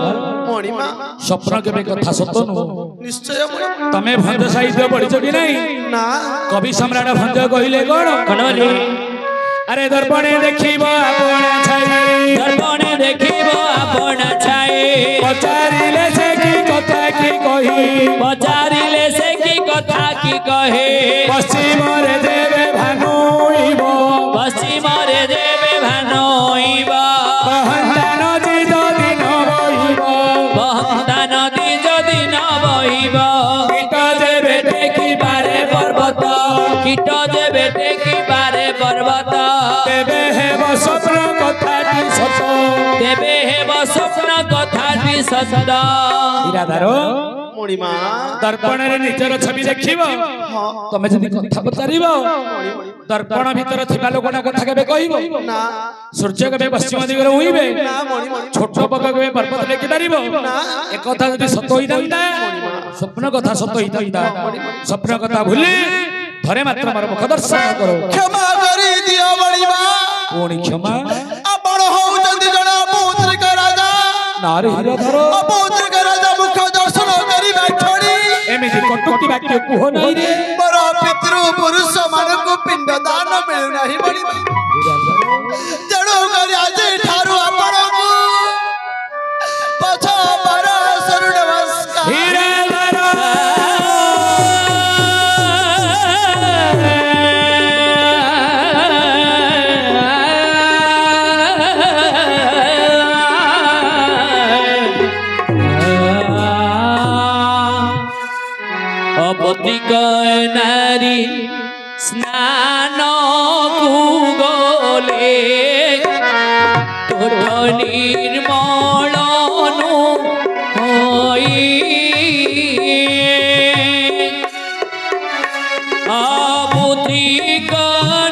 ମଣିମା ସ୍ୱପ୍ନ କେବେ କଥା ସତ ନୁହଁ। ନିଶ୍ଚୟ ମଣିମା। ତମେ ଭଞ୍ଜ ସାହିତ୍ୟ ପଢିଛ କି ନାହିଁ? ନା। କବି ସମ୍ରାଟ ଭଞ୍ଜ କହିଲେ କଣ? ଆରେ ଦର୍ପଣେ ଦେଖିବ ଆପଣ ଛାଇ, ଦର୍ପଣେ ଦେଖିବ ଆପଣ ଛାଇ। ପଚାରିଲେ ସେ କି କଥା କି କହି, ପଚାରିଲେ ସେ କି କଥା କି କହେ। ପଶ୍ଚିମରେ ଦେବେ ଭାନୁଇବ, ପଶ୍ଚିମରେ ଦେବେ ଭାନୋଇବ। ବହନ୍ତା ନଦୀ ଯଦି ନ ବହିବ, ବହନ୍ତା ନଦୀ ଯଦି ନ ବହିବ। କୀଟ ଯେବେ ଦେଖିବାରେ ପର୍ବତ, କୀଟ ଯେବେ ଦେଖିବାରେ ପର୍ବତ। ତେବେ ହେବ ସ୍ୱପ୍ନ କଥାଟି ସତ, ତେବେ ହେବ ସ୍ୱପ୍ନ କଥାଟି ସତ। ହୀରାଧାର ମଣିମା ଦର୍ପଣରେ ନିଜର ଛବି ଦେଖିବ। ତମେ ଯଦି କଥା ପଚାରିବ ଦର୍ପଣ ଭିତରେ ଥିବା ଲୋକଟା କଥା କେବେ କହିବ? ନା। ସୂର୍ଯ୍ୟ କେବେ ପଶ୍ଚିମ ଦିଗରେ ଉଇଁବେ? ନା ମଣିମା। ଛୋଟ ପକ କେବେ ପର୍ବତ ଦେଖିପାରିବ? ଏକଥା ଯଦି ସତ ହୋଇଥାନ୍ତା ସ୍ୱପ୍ନ କଥା ସତ ହୋଇଥାନ୍ତା। ସ୍ୱପ୍ନ କଥା ଭୁଲି ଥରେ ମାତ୍ର ମୋର ମୁଖ ଦର୍ଶନ କର। କ୍ଷମା କରିଦିଅ ମଣିମା। ପୁଣି କ୍ଷମା? ଆପଣ ହଉଛନ୍ତି ଜଣେ ଅପୌତ୍ରିକ ରାଜା। ନାରେ ହୀରାଧାର ଅପୌତ୍ରିକ ରାଜା ମୁଖ ଦର୍ଶନ କରିବା ଛଡ଼ି ଏମିତି କଟୁକ୍ତି ବାକ୍ୟ କୁହ ନାହିଁ ରେ। ମୋର ପିତୃ ପୁରୁଷ ମାନଙ୍କୁ ପିଣ୍ଡ ଦାନ ମିଳୁନାହିଁ ମଣିମା। ତେଣୁ କରି ଆଜି ଠାରୁ ଆପଣଙ୍କୁ ପଛ ବାରଶରୁ ନମସ୍କାର। ହୀରାଧାର ଅପୌତ୍ରିକ ନାରୀ ସ୍ନାନକୁ ଗଲେ କୋଠ ନିର୍ମଳ ହୋଇ। ଅପୌତ୍ରିକ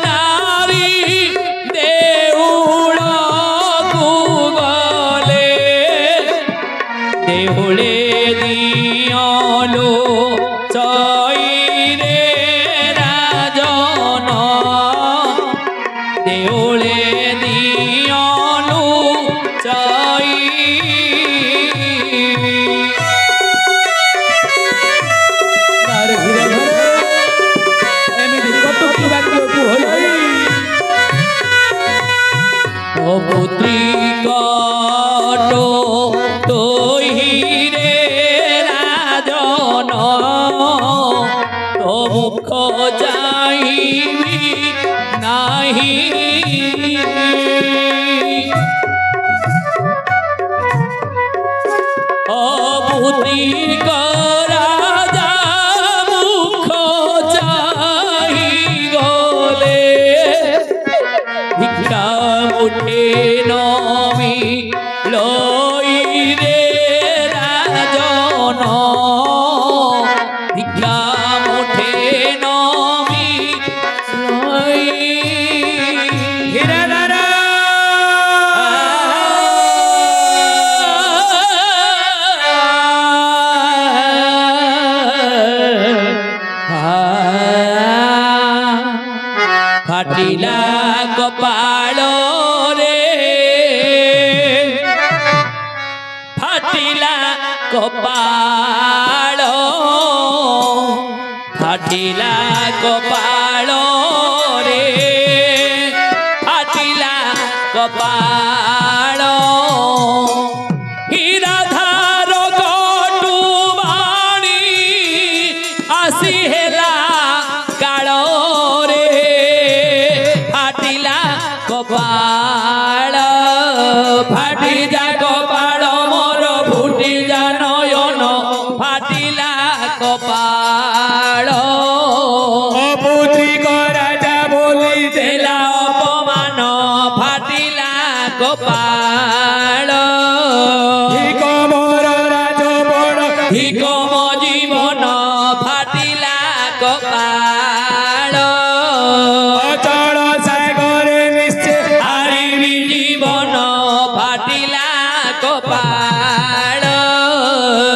ନାରୀ ଦେଉଳକୁ ଗଲେ দেউলে দিয়লো চৈরে রাজন দেউলে দিয়লো চৈ ଏମିତି କଟୁକି ବାକ୍ୟକୁ ହୋଇ ও পুত্রী কটো তৈরে রাজন তো মুখ চাইবি নাহি ও পুত্রী রাজা মুখ চাই গলে ভিক্ষা মুঠে নমি লই রে রাজন ভিক্ষা মুঠে নমি লই হীরাধারা ফাটিলা কপাল রে ফাটিলা কপাল ফাটিলা কপাল রে ফাটিলা কপাল হীরাধার কটু বাণী আসি হেলা কাଳ রে ফাটিলা কপাল ফাটি যা কপাল মোর ফুটি যা নয়ন ফাটিলা কপাল অপুত্রিক রাজা বলি দেলা অপমান ফাটিলা কপাল ঠিক মোর রাজ বড় ভিক মো জীবন ফাটিলা কপাল অচল সাগরে মিশে হারিবি জীবন ফাটিলা কপাল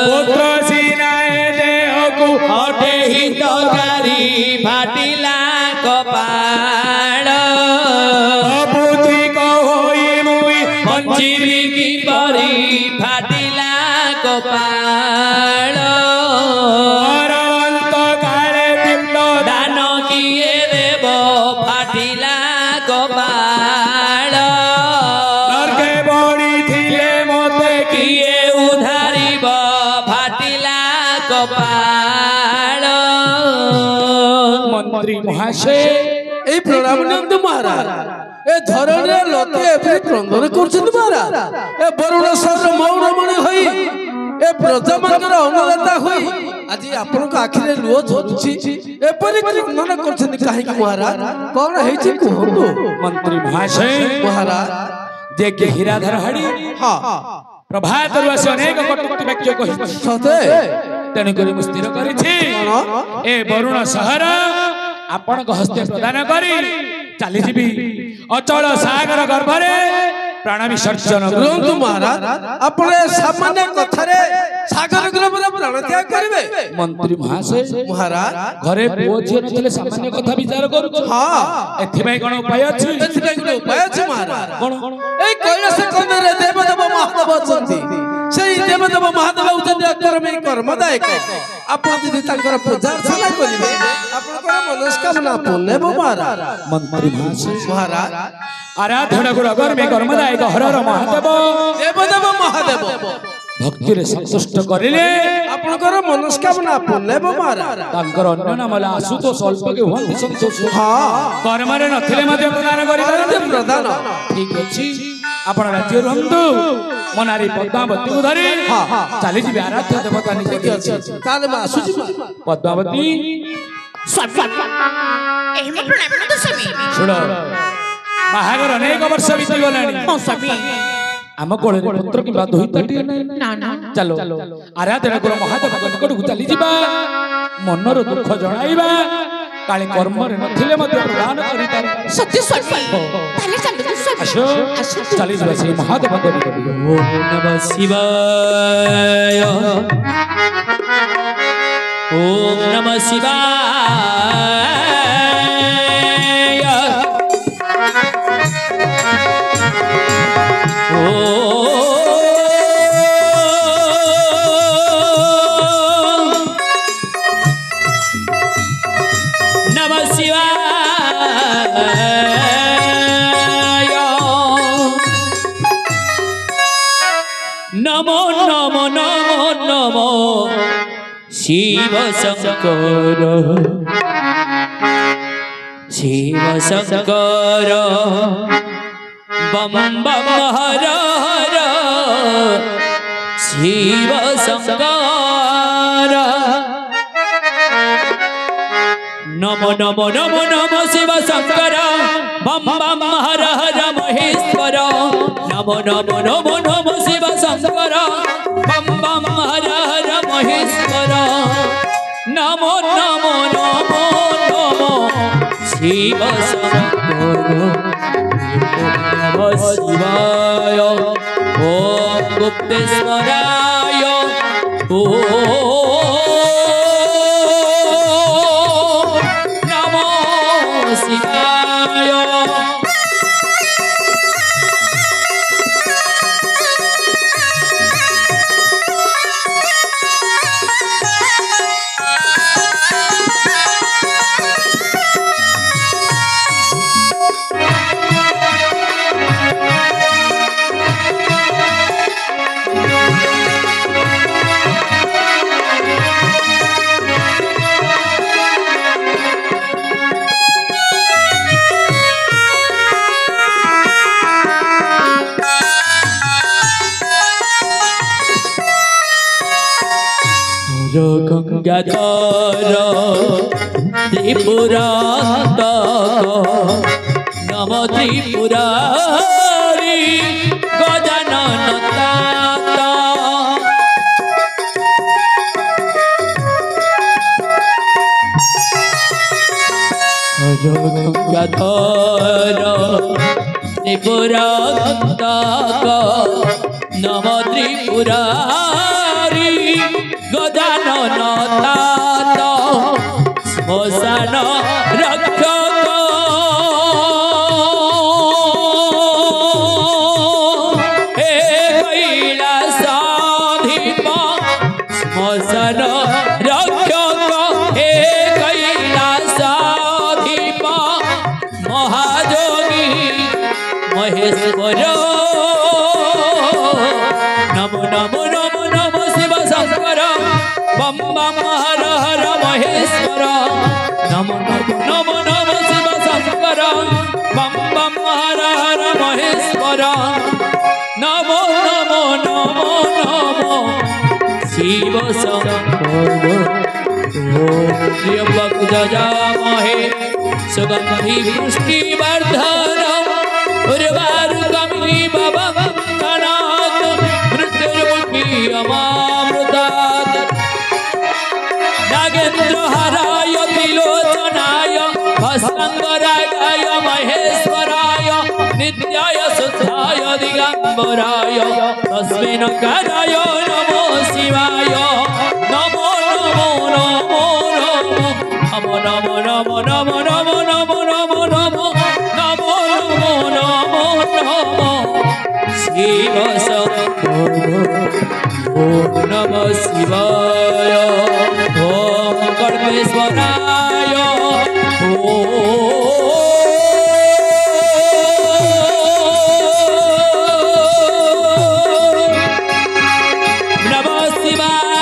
পুত্র সিনায় দেহକୁ অটে হিতকারী ফাটিলা কপাল অপুত্রিক হই মুই বঞ্চিবি কিপরি ফাটিলা কপাল অনন্ত কালে পিণ্ড দান কিয়ে দেব ফাটিলা কপাল নরকে বড়িଥିଲେ মতে কিয়ে উধারিব ফাটিলা কপাল মন্ত্রী মহাশয় এই প্রণাম নিয়ন্তু মহারাজ এ ধরনের লোকে এপরি ক্রন্দন করছেন মহারাজ এ বরুণ সহস্র মৌরমণি হই এ প্রজাମାନଙ୍କର ଅନୁଦାତା ହୋଇ ଆଜି ଆପଣଙ୍କ ଆଖିରେ ଲୁହ ଝରୁଛି ଏପରି କ୍ରନ୍ଦନ କରୁଛନ୍ତି କାହିଁକି ମହାରାଜ କଣ ହେଇଛି କୁହନ୍ତୁ ମନ୍ତ୍ରୀ ମହାଶୟ ମହାରାଜ ଯେ କି ହୀରାଧର ହାଡ଼ି ହଁ ପ୍ରଭାତରୁ ଆସି ଅନେକ କଟୁକଟି ବାକ୍ୟ କହିଛି ସତେ ତେଣୁକରି ମୁଁ ସ୍ଥିର କରିଛି ଏ ବରୁଣ ସହର ଆପଣଙ୍କ ହସ୍ତେ ପ୍ରଦାନ କରି ଚାଲିଯିବି ଅଚଳ ସାଗର ଗର୍ଭରେ ପ୍ରାଣ ବିସର୍ଜନ ରୁହନ୍ତୁ ମହାରାଜ ଆପଣ ଏ ସାମାନ୍ୟ କଥାରେ ସାଗର ଗର୍ଭରେ ପ୍ରାଣ ତ୍ୟାଗ କରିବେ ମନ୍ତ୍ରୀ ମହାଶୟ ମହାରାଜ ଘରେ ପୁଅ ଝିଅ ନଥିଲେ ସାମାନ୍ୟ କଥା ବିଚାର କରୁଛୁ ହଁ ଏଥିପାଇଁ କଣ ଉପାୟ ଅଛି ଏଥିପାଇଁ ଗୋଟେ ଉପାୟ ଅଛି ମହାରାଜ କଣ এই কৈলাস কন্দরে দেবদেব মহাদেব অଛନ୍ତି সেই দেবদেব মহাদেব হଉଛନ୍ତି ଅକର୍ମୀ କର୍ମଦାୟକ ଆପଣ ଯଦି ତାଙ୍କର ପୂଜା ଅର୍ଚ୍ଚନା କରିବେ ଆପଣଙ୍କର ମନସ୍କାମନା ପୂର୍ଣ୍ଣ ହେବ ମହାରାଜ ମନ୍ତ୍ରୀ ମହାଶୟ ମହାରାଜ ଆରାଧନା ଗୁରୁ ଅଗର୍ମୀ କର୍ମଦାୟକ ହରର ମହାଦେବ ଦେବଦେବ ମହାଦେବ ଭକ୍ତିରେ ସନ୍ତୁଷ୍ଟ କରିଲେ ଆପଣଙ୍କର ମନସ୍କାମନା ପୂର୍ଣ୍ଣ ହେବ ମହାରାଜ ତାଙ୍କର ଅନ୍ୟ ନାମ ହେଲା ଆଶୁତୋଷ ଅଳ୍ପକେ ହୁଅନ୍ତି ସନ୍ତୋଷ ହଁ କର୍ମରେ ନଥିଲେ ମଧ୍ୟ ପ୍ରଦାନ କରିପାରନ୍ତି ପ୍ରଧାନ ଠିକ ଅଛି ଆପଣ ରାଜ୍ୟ ରୁହନ୍ତୁ ମୋ ନାରୀ ପଦ୍ମାବତୀକୁ ଧରି ଚାଲିଯିବେ ଆରାଧ୍ୟ ଦେବତା ନିଜେ ଅଛି ତାହେଲେ ମୁଁ ଆସୁଛି ପଦ୍ମାବତୀ ଶୁଣ ବାହାଘର ଅନେକ ବର୍ଷ ବିତିଗଲାଣି ଆମ କୋଳରେ ପୁତ୍ର କିମ୍ବା ଦୁହିତାଟିଏ ନାହିଁ ଚାଲ ଆରାଧନା ଗୁରୁ ମହାଦେବଙ୍କ ନିକଟକୁ ଚାଲିଯିବା ମନର ଦୁଃଖ ଜଣାଇବା କାଳେ କର୍ମରେ ନଥିଲେ ମଧ୍ୟ ପ୍ରଦାନ କରିପାରିବା ସତ୍ୟ ସ୍ୱାମୀ ତାହେଲେ ଚାଲନ୍ତୁ ସ୍ୱାମୀ आसो चली जा से महादेव मंदिर ओम नमः शिवाय ओम नमः शिवाय नमः शिवाय नमो नमो नमो नमो शिव शंकर शिव शंकर बम बम हर हर शिव शंकर नमो नमो नमो नमो शिव शंकर बम बम हर हर महेश्वर नमो नमो नमो नमो शिव शंकर बम बम हर हर महेश्वर नमो नमो नमो नमो शिव शंकर नमः शिवाय ओम गुप्तेश्वराय नमो शिवाय गंगाधर त्रिपुरान्तक नम त्रिपुरारी गजानन तात गंगाधर त्रिपुरान्तक नम त्रिपुरारी गजानन तात श्मशान रक्षक हे कैलासाधीप श्मशान रक्षक हे कैलासाधीप महाजोगी महेश्वर नमो नमो नमो नमो शिव शंकर बम बम हर हर महेश्वर नमो नमो नमो नमो शिव शंकर बम बम हर हर महेश्वर नमो नमो नमो नमो शिव शंकर त्र्यंबक जजामहे सुगंधि पुष्टिवर्धन उर्वारुकमिव भवनात् मृत्युर्मुखीयमामृतात् नागेन्द्रहराय त्रिलोचनाय भस्मंगराय महेश्वराय नित्याय शुद्धाय दिगंबराय तस्मै नकाराय नमो शिवाय नमो नमो नमो नमो नमो नमो नमो नमो नमो नमो नमो नमो नमो नमो नमो शिव शंकर ओम नमः शिवाय ओम कर्मेश्वराय नमः शिवाय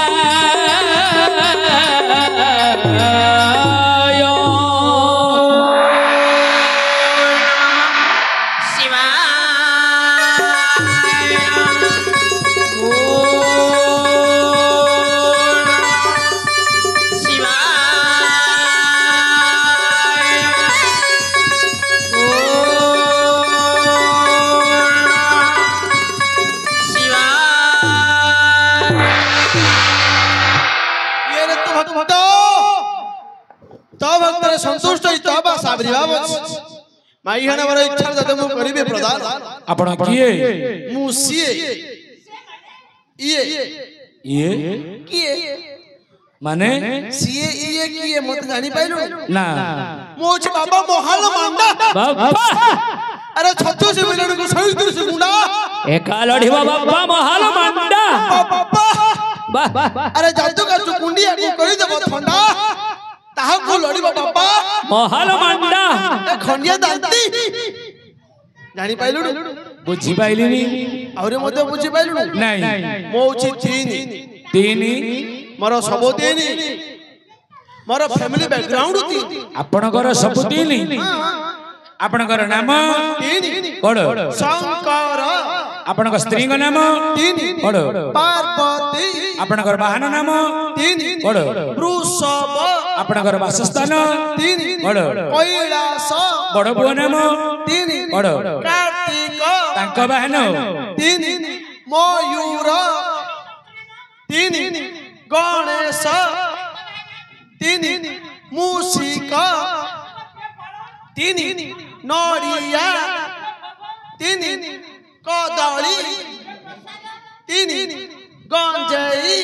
संतुष्ट माई हन इच्छा जते मु करिबे प्रदान ଆପଣ କିଏ ମୁଁ ସିଏ ଇଏ ଇଏ କିଏ ମାନେ ସିଏ ଇଏ କିଏ ମତେ ଜାଣି ପାଇଲୁ ନା ମୁଁ ହଉଛି ବାବା ମହାଲ ମାଣ୍ଡା ବାବା ଆରେ 36 ମିନିଟକୁ 37 ଗୁଣ୍ଡା ଏକା ଲଢିବ ବାବା ମହାଲ ମାଣ୍ଡା ବାବା ବାଃ ଆରେ ଜାଦୁ କାଚୁ କୁଣ୍ଡିଆକୁ କରିଦେବ ଥଣ୍ଡା ତାହାକୁ ଲଢିବ ବାବା ମହାଲ ମାଣ୍ଡା ଏ ଖଣ୍ଡିଆ ଦାନ୍ତି ଜାଣି ପାଇଲୁ ବୁଝି ପାଇଲିନି ଆହୁରି ମଧ୍ୟ ବୁଝି ପାଇଲୁ ନାଇଁ ମୁଁ ହଉଛି ତିନି ମୋର ସବୁ ତିନି ମୋର ଫ୍ୟାମିଲି ବ୍ୟାକଗ୍ରାଉଣ୍ଡ ତିନି ଆପଣଙ୍କର ସବୁ ତିନି ଆପଣଙ୍କର ନାମ ତିନି କଣ ଶଙ୍କର ଆପଣଙ୍କ ସ୍ତ୍ରୀଙ୍କ ନାମ ତିନି କଣ ପାର୍ବତୀ ଆପଣଙ୍କର ବାହନ ନାମ ତିନି କଣ ବୃଷଭ ଆପଣଙ୍କର ବାସସ୍ଥାନ ତିନି କଣ କୈଳାସ ବଡ ପୁଅ ନାମ ତିନି କଣ କାର୍ତ୍ତିକ ତାଙ୍କ ବାହନ ତିନି ମୟୂର ତିନି ଗଣେଶ ତିନି ମୂଷିକ ତିନି ନଡ଼ିଆ ତିନି କଦଳୀ ତିନି ଗଞ୍ଜେଇ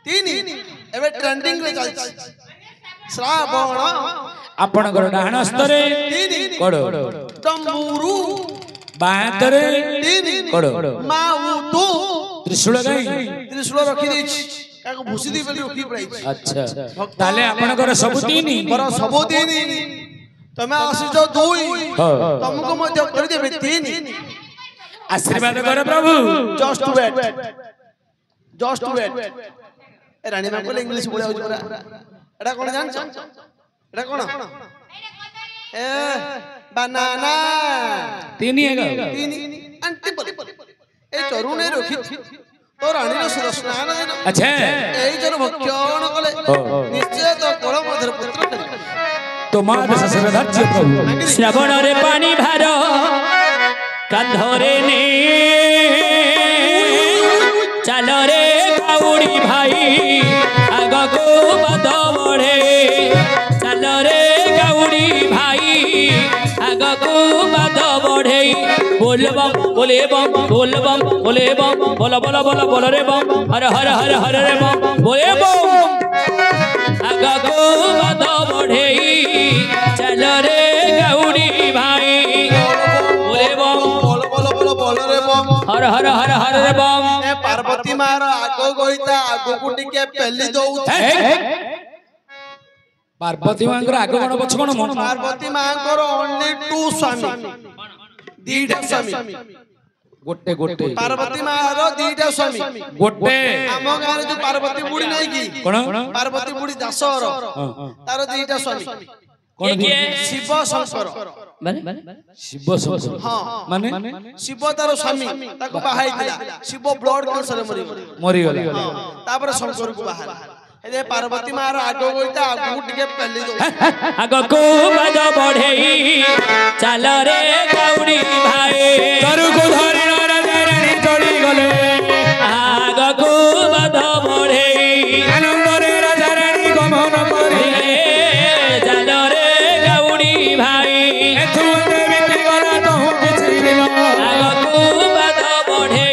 ତିନି ଏବେ ଟ୍ରେଣ୍ଡିଂ ରେ ଚାଲିଛି ଶ୍ରାବଣ ଆପଣଙ୍କର ଡାହାଣ ହସ୍ତରେ ତିନି କଣ ତମ୍ବୁରୁ ବାଁ ହାତରେ ତିନି କଣ ମାଉତୁ ତ୍ରିଶୂଳ ଗାଈ ତ୍ରିଶୂଳ ରଖିଦେଇଛି କାହାକୁ ଭୁସି ଦେଇ ବୋଲି ରଖି ପଳାଇଛି ଆଚ୍ଛା ତାହେଲେ ଆପଣଙ୍କର ସବୁ ତିନି ମୋର ସବୁ ତିନି ତମେ ଆସିଛ ଦୁଇ ତମକୁ ମଧ୍ୟ କରିଦେବେ ତିନି ଆଶୀର୍ବାଦ କର ପ୍ରଭୁ ଜଷ୍ଟ ୱେଟ୍ ଏ ରାଣୀ ମା କହିଲେ ଇଂଲିଶ ବୋଲା ହଉଛି ପରା ଏଟା କଣ ଜାଣିଛ ଏଟା କଣ ଏ ବାନାନା ତିନି ତିନି ଆଣ୍ଟି ଏ ଚରୁଣେ ରଖି তো রানীর স্নান দিন আচ্ছা এই জন ভক্ষণ কলে নিশ্চয় তো কোল মধ্যে পুত্র তোমার শাসনে ধার্য প্রভু শ্রাবণরে পানি ভার কান্ধরে নে চালরে কাউড়ি ভাই আগকু বাদ বড়ে চালরে কাউড়ি ভাই আগকু বাদ বড়ে बोलबम बोले बम बोलबम बोले बम बोला बोला बोला बोला रे बम हर हर हर हर रे बम बोले बम आगा को बद बढ़े चल रे गौड़ी भाई बोले बम বল বল বল বল রে বম हर हर हर हर रे बम এ পার্বতী মার আগো গইতা আগকু টিকে পেলি দউ পার্বতী মাঙ্কর আগ কোন পছ কোন পার্বতী মাঙ্কর অনলি টু স্বামী দিটা স্বামী গোটে গোটে পার্বতী মার দিটা স্বামী গোটে আম গাঁরে যে পার্বতী বুড়ি নাই কি কোন পার্বতী বুড়ি দাসর তার দিটা স্বামী কোন শিব শঙ্কর শিব শঙ্কর হ্যাঁ মানে শিব তার স্বামী তাকে বাহাইছিলা শিব ব্লড ক্যান্সারে মরি গলা তারপরে শঙ্কর কু বাহাইলা এ পার্বতী মার আগ গইতা আগু টিকে পেলি দউ আগকু বদ बढ़े चल रे गौड़ी भाई তরুকু ধরি রানী চলি গলে আগকু বদ बढ़े আনন্দরে রাজা রানী গমন করে चल रे गौड़ी भाई এথু বিতি গলা তহু কিছু দিল আগকু বদ बढ़े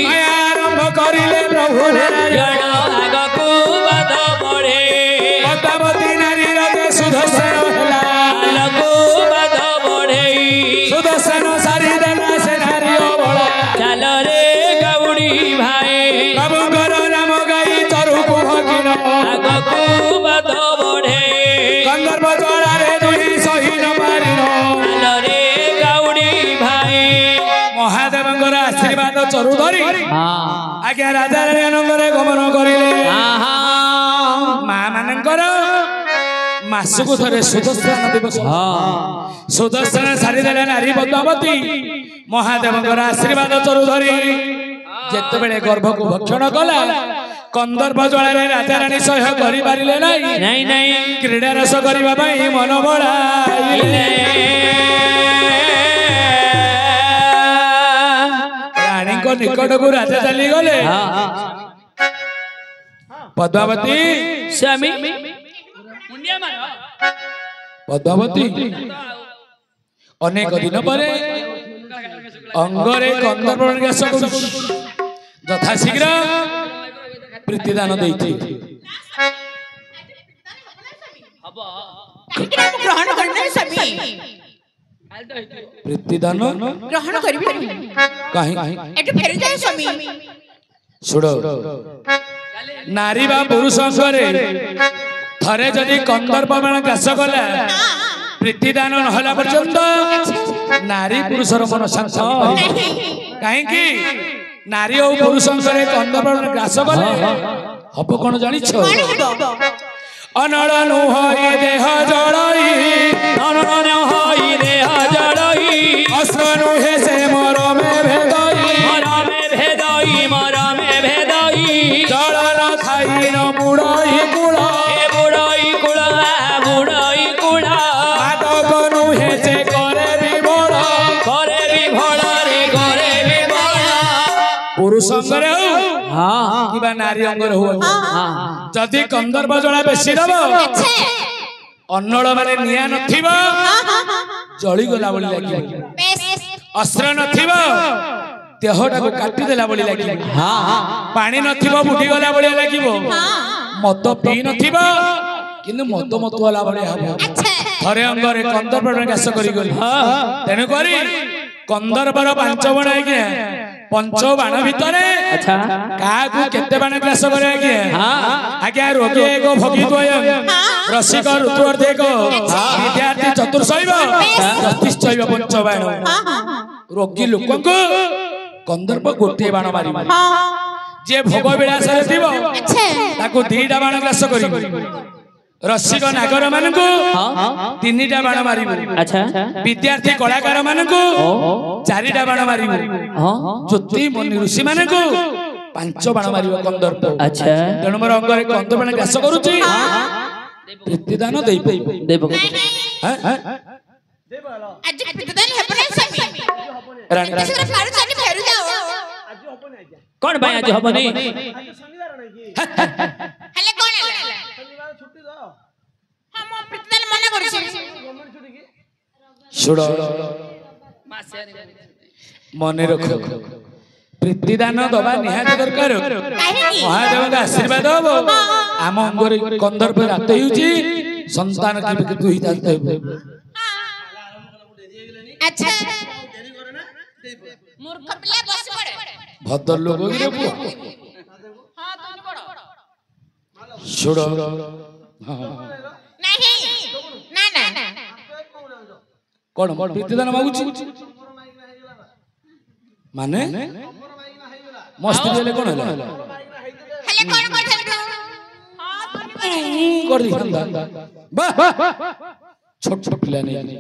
মায়া আরম্ভ করিলে প্রভু গণ আগকু বদ बढ़े পদ্মাবতী নারী রাজা সুদর্শন হেলা আগকু বদ बढ़े সুদর্শন সারি দেলা সে নারী বলা चल रे गौड़ी भाई প্রভুঙ্কর নাম গাই তরুকু ভগিন আগকু বদ बढ़े গন্ধর্ব জড়ারে দুই সহিন পারিন चल रे गौड़ी भाई মহাদেবঙ্কর আশীর্বাদ চরু ধরি আজ্ঞা রাজা রানীঙ্করে গমন করিলে মা মানঙ্কর মাসକୁ ଥରେ ସୁଦର୍ଶନ ଦିବସ ସୁଦର୍ଶନ ସାରିଦେଲେ ନାରୀ ପଦ୍ମାବତୀ ମହାଦେବଙ୍କର ଆଶୀର୍ବାଦ ଚରୁ ଧରି ଯେତେବେଳେ ଗର୍ଭକୁ ଭକ୍ଷଣ କଲା କନ୍ଦର୍ପ ଜ୍ୱାଳାରେ ରାଜାରାଣୀ ସହ୍ୟ କରିପାରିଲେ ନାହିଁ नहीं नहीं କ୍ରୀଡ଼ା ରସ କରିବା ପାଇଁ ମନ ବଳାଇଲେ ରାଣୀଙ୍କ ନିକଟକୁ ରାଜା ଚାଲିଗଲେ ପଦ୍ମାବତୀ स्वामी मुंडिया मारो ପଦ୍ମାବତୀ ଅନେକ ଦିନ ପରେ ଅଙ୍ଗରେ କନ୍ଦର୍ପ ଗ୍ରାସ କରୁଛି ଯଥା ଶୀଘ୍ର ପ୍ରୀତିଦାନ ଦେଇଥିଲି ଗ୍ରହଣ କରିବେ ସ୍ୱାମୀ ପ୍ରୀତିଦାନ ଗ୍ରହଣ କରିବେ କାହିଁ ଏଠୁ ଫେରିଯାଏ ସ୍ୱାମୀ ଶୁଣ ନାରୀ ବା ପୁରୁଷ ଅଙ୍ଗରେ ଥରେ ଯଦି କନ୍ଦର୍ପ ବାଣ ଗ୍ରାସ କଲା ପ୍ରୀତିଦାନ ନହେଲା ପର୍ଯ୍ୟନ୍ତ ନାରୀ ପୁରୁଷର ମନ ଶାନ୍ତ କାହିଁକି ନାରୀ ଓ ପୁରୁଷ ଅଙ୍ଗରେ କନ୍ଦର୍ପ ବାଣ ଗ୍ରାସ କଲେ ହବ କଣ ଜାଣିଛ ଅନଳ ନୁହଇ ଦେହ ଜଳଇ ଅନଳ ନୁହଇ ଦେହ ଜଳଇ ଅସ୍ତ୍ର ନୁହେ ସେ ମରମେ ଭେଦଇ ମରମେ ଭେଦଇ ଜଳ ନ ଖାଇ ନ ବୁଡ଼ଇ କୂଳ ବୁଡ଼ଇ କୂଳ ମାଦକ ନୁହେ ସେ କରେ ବିଭୋଳ ରେ କରେ ବିଭୋଳ ପୁରୁଷ ଅଙ୍ଗରେ ହଉ କିମ୍ବା ନାରୀ ଅଙ୍ଗରେ ହଉ ଯଦି କନ୍ଦର୍ପ ଜଳା ବେଶୀ ଦବ ଅନ୍ନଳ ମାନେ ନିଆଁ ନଥିବ ଜଳିଗଲା ଭଳି ଲାଗିବ ଅସ୍ତ୍ର ନଥିବ ଦେହଟାକୁ କାଟିଦେଲା ଭଳି ଲାଗିବ ପାଣି ନଥିବ ବୁଡ଼ିଗଲା ଭଳିଆ ଲାଗିବ ମଦ ପିଇ ନଥିବ କିନ୍ତୁ ମଦ ହେଲା ଭଳିଆ ହବ ଥରେ ଅଙ୍ଗରେ କନ୍ଦର୍ପ ଗ୍ରାସ କରିଗଲି ତେଣୁକରି କନ୍ଦର୍ପର 5 ବାଣ ଆଜ୍ଞା पंच बाण भितर केते बाण ग्रास करे आज्ञा रोगी एक भोगिद्वय रसिक ऋतुअर्धेक विद्यार्थी चतुर्शैव चतुश्चैव पंच बाण रोगी लोक कंदर्प गोटे बाण मार जे भोग विलास दीटा बाण ग्रास कर रसिक नागर मान तीनटा बाण मार विद्यार्थी कलाकार मान चारिटा बाण मार ज्योति मुनि ऋषि मान 5 बाण मार कंदर्प तेणु मोर अंगरे कंदर्प बाण ग्रास करुची प्रतिदान देई देबो आज प्रतिदान हेबने समी रानी किसी फारू जानी फेरु जाओ आज होबनी कोन भाई आज होबनी हले कोन हले शनिवार छुट्टी दो हम प्रतिदान मना करछि गवर्नमेंट छुट्टी की सुड़ो मने रखो प्रतिदान दबा निहात दरकार महादेव का आशीर्वाद हो आम अंगरे कंदर्प रात होउची संतान के दुई दांत अच्छा मूर्ख पिला बस पड़े भद्र लोग रे पुआ हां तुम पड़ो सुड़ो नहीं ना ना कोन प्रतिदान मागुची माने मस्त देले कोन हला हले कोन करछन कर दी वाह छोट छोट पिला नहीं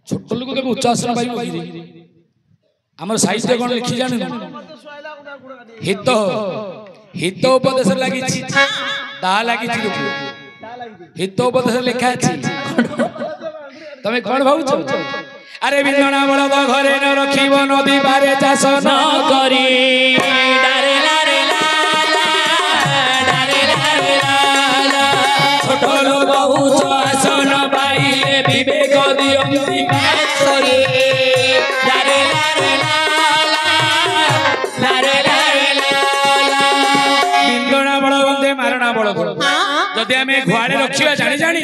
छोट लोग के उच्च आसन पाई मगिरी हमर साहित्य कोन लिखि जाने हित हित उपदेश लागि छि दा लागि छि हित उपदेश लिखा छि तमे कोन भाउछ अरे बिंदना बलद घरे न रखिबो नदी बारे चाष न करी डारे लारे लाला डारे लारे लाला छोट लोग उच्च आसन पाइले विवेक दियंती मासरे डारे लारे लाला लारे लारे लाला बिंदना बलद बंदे मारणा बलद जदि हमें घुआड़े रखिबा जानि जानि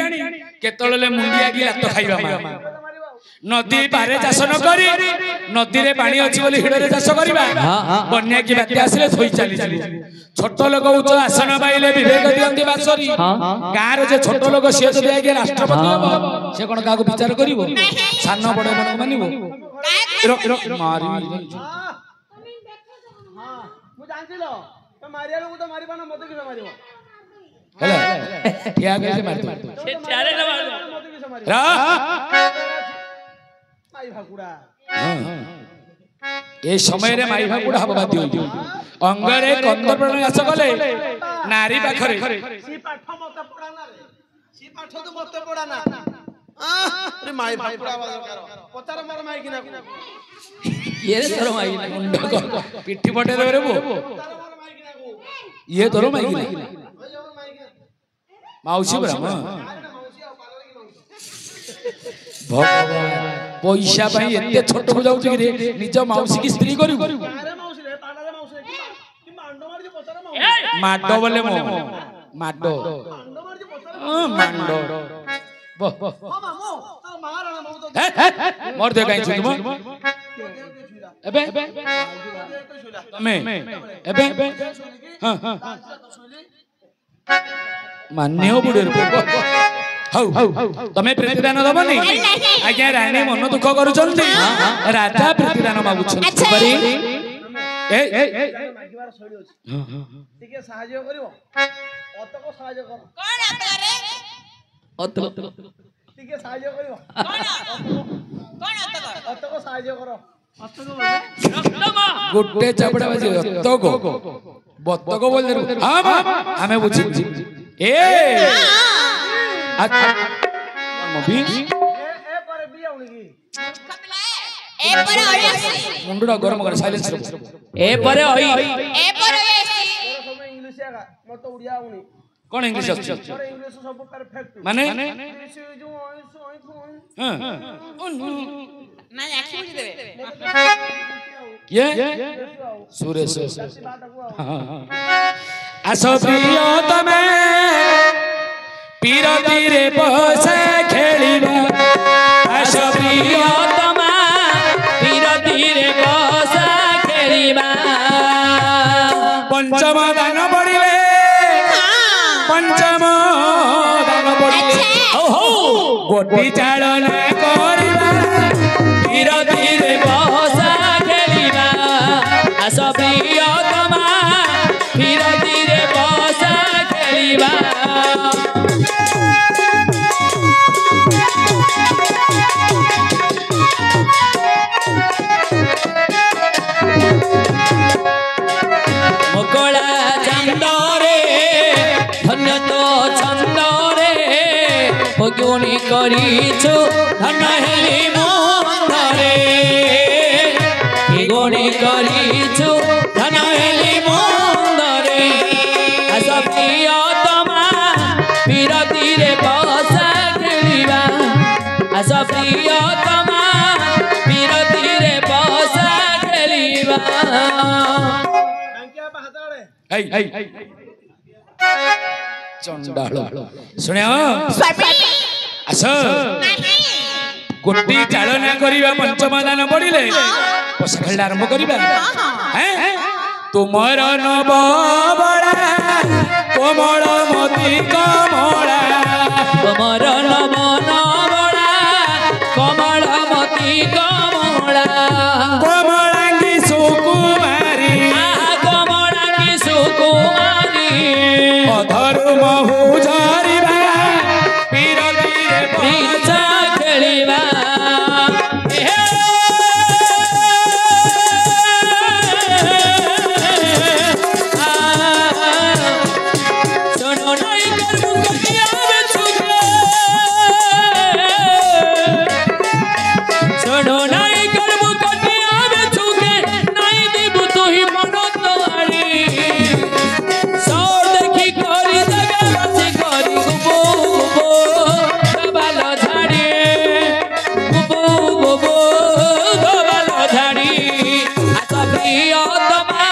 केतळले मुंडिया की लात खाइबा मा नदी पारे चाष न करी नदी रे पानी अछि बोली हिडरे चाष करबा बन्या की बात्या आसिले थोई चली चली छोट लोग उच्च आसन पाइले विवेक दियंती बासरी गार जे छोट लोग से जदि आगे राष्ट्रपति हो से कोन काको विचार करिवो सान बड़ मन मानिवो मारी हां मु जानथिलो तो मारिया लोग तो मारी पाना मते कि मारिवो हेला ठिया के से मारतो से चारे न मार मते कि मारिवो रा माई भाकुड़ा ए समय रे माई भाकुड़ा हब बाध्य होई अंगरे कंदर्प ग्रास कले नारी पाखरे सी पाठ मते पड़ा ना रे सी पाठ तो मते पड़ा ना अरे माई भाकुड़ा पचार मार माई किना ये रे तोर माई पिठी पटे रे बो ये तोर माई किना माउसी ब्रह्म भगवान पैसा भाई एते छोट हो जाउछ कि रे निज माउसी की स्त्री करू ଆରେ ମାଉସୀ ରେ ତାନାରେ ମାଉସୀ ରେ କି ମାଣ୍ଡ ମାରି ପଚାର ମାଉସୀ ମାଡ ବୋଲେ ମो ମାଡ ମାଣ୍ଡ ମାରି ପଚାର ମାଣ୍ଡ ବ ହଁ ମାମୁ ତୋର ମାରାଣା ମାମୁ ତ मोर दे काई छु तुम एबे तमे एबे हां हां मान्य बुडे हौ तमे प्रतिदान दबनी आज्ञा रानी मन दुख करूछंती राजा प्रतिदान मागुछ बरी ए ମାଗିବାର ଶୈଳୀ ଅଛି ଟିକେ ସାହାଯ୍ୟ କରିବ ଅତକ ସାହାଯ୍ୟ କର କଣ ଆପରେ ଟିକେ ସାହାଯ୍ୟ କରିବ କଣ ଅତକ ସାହାଯ୍ୟ କର गोटे चापड़ा बाजी तको बतको बोल दे हां हमें बुझी ए मबी ଏ ପରେ ବି ଆଉଣି କି ଏ ପରେ ଅଳିଆସି मुंडा गरम कर साइलेंस ए परे होई ଏ ପରେ ଅଳିଆସି ତୋର ସବୁ ଇଂଲିଶ ଆକା ମତେ ଓଡ଼ିଆ ଆଉଣି कौन इंग्लिश ତୋର ଇଂଲିଶ ସବୁ ପରଫେକ୍ଟ माने ଇଂଲିଶ ଯୋଉ ଅଇଁସ हां ନା ଆଖି ବୁଝି ଦେବେ ये सुरेश आसो प्रिय तमे पीरती रे बसे खेलिबा आसो प्रिय तमा पीरती रे बसा खेलिबा पंचम दान पड़िले पंचम दान पड़िले हो हो गोटी चालन करिबा पीरती रे बसा खेलिबा आस प्रिय तमा पीरती रे बसा खेलिबा मकड़ा चंदरे धन्य तो छंदरे भगुनी करिछु धन हेली मुंदरे भगुनी करिछु धन हेली मुंदरे आस प्रिय तमा पीरती रे बसा खेलिबा आस प्रिय तमा पीरती रे बसा खेलिबा କାହିଁକି ହାତ ଆଡେ चंडाल सुनियो ସ୍ୱାମୀ आस ନାହିଁ गोटी चालना करिबा पंचम दान पड़िले पोसा खेला आरंभ करिबा हैं तुमर नव बड़ा कोमल मती कमला कमर नमन बड़ा कमल मती कमला कोमलांगी सुकुमारी कमलानी सुकुमारी अधरु महु झरिबा पीरती रे पीछा खेलिबा छोड़ो नहीं करबो कटिया में छुके नहीं देबो तो ही मनो तोवारी सौर देखी करी जगह बसे करी गुबो गुबो दबालो झाड़ी गुबो गुबो दबालो झाड़ी आसा प्रिय तमा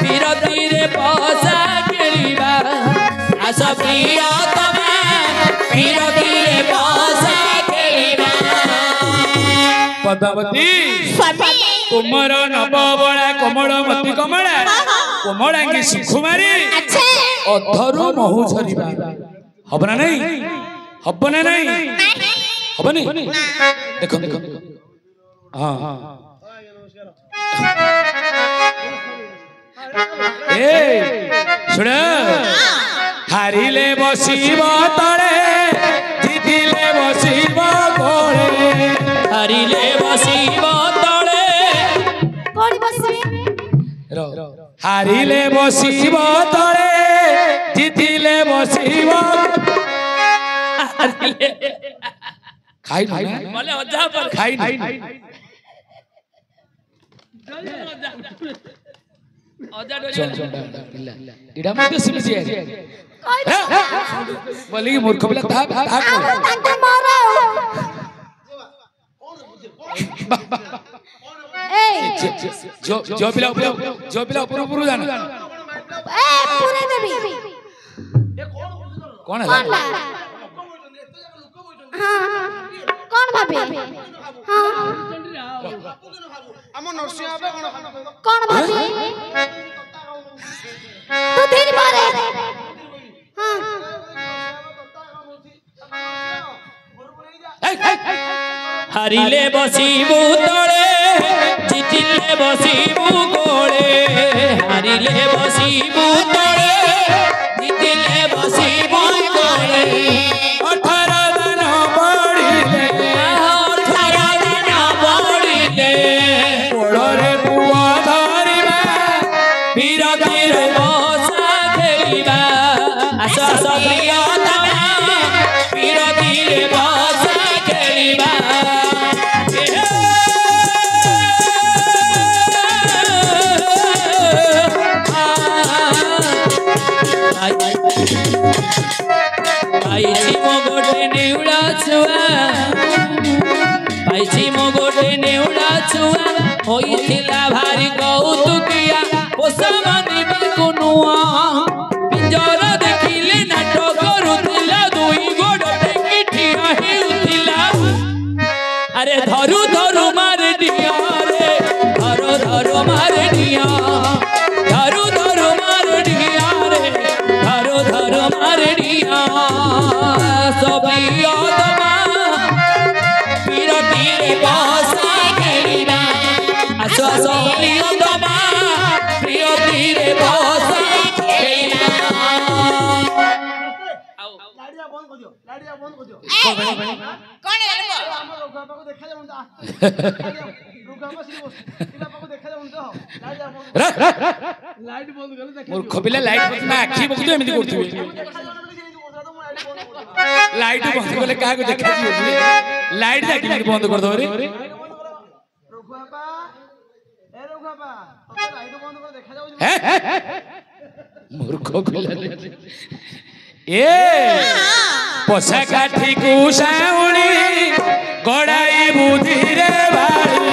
पीरती रे बसा खेलिबा आसा प्रिय तमा पीरती रे बसा खेलिबा पद्मावती ସ୍ୱାମୀ तुमर नव बड़ा कोमल मती कमला कोमलांगी सुकुमारी ଆଚ୍ଛା अधरु महु झरिबा हबना नहीं हबना नहीं ନାହିଁ हबनी देखो देखो हां ए सुन हारिले बसिब तळे जितिले बसिब गोळे हरिले बसिब तळे कोड़ी बसबे हारिले बसिब तळे जितिले बसिब खाई ना बोले अजा पर खाई ना अजा डोरी चल चल पिला इडा मते सिमिसी बोली मूर्ख पिला था तांते मारो जो पिला ऊपर जाना पूरे देवी कौन है कौन भाभी कौन भाभी तू धीरे मारे হারিলে বসিবু তଳେ জিতিলে বসিবু কোলে হারিলে বসিবু তଳେ জিতিলে বসিবু কোলে 18 দিন পড়িলে 18 দিন পড়িলে কোଳରେ ପୁଅ ଧରିବା বিরতির বসা খেলিবা আস আস প্রিয়তমা বিরতির বসা খেলিবা পাইছি মো গোটে নেউড়া ছুয়া পাইছি মো গোটে নেউড়া ছুয়া হইছিলা ভারি কৌতুকিয়া পোষা মানিବାକୁ ନୁଆ ପିଞ୍ଜର ଦେଖିଲେ ନାଟ କରୁଥିଲା ଦୁଇ ଗୋଡ଼ ଟେକି ଠିଆ ହେଉଥିଲା ଆରେ ଧରୁ ଧରୁ ମାରେ ଡିଆ ରେ ଧରୁ ଧରୁ ମାରେ ଡିଆ ଧରୁ ଧରୁ ମାରେ ଡିଆ ରେ ଧରୁ ଧରୁ ମାରେ ଡିଆ ସବିୟତମା ବିରତିରେ ବସା ଖେଳିବା ଆସ ଆସ ପ୍ରିୟତମା ବିରତିରେ ବସା ଖେଳିବା କଣ मूर्ख पिला लाइट ना आखि बकुतो एमिति करथुबे लाइट बंद करले का को देखा दियो लाइट जा कि बंद कर दो रे मूर्ख पिला ए पोसा काठी को साउणी गड़ाई बुद्धि रे बाड़ी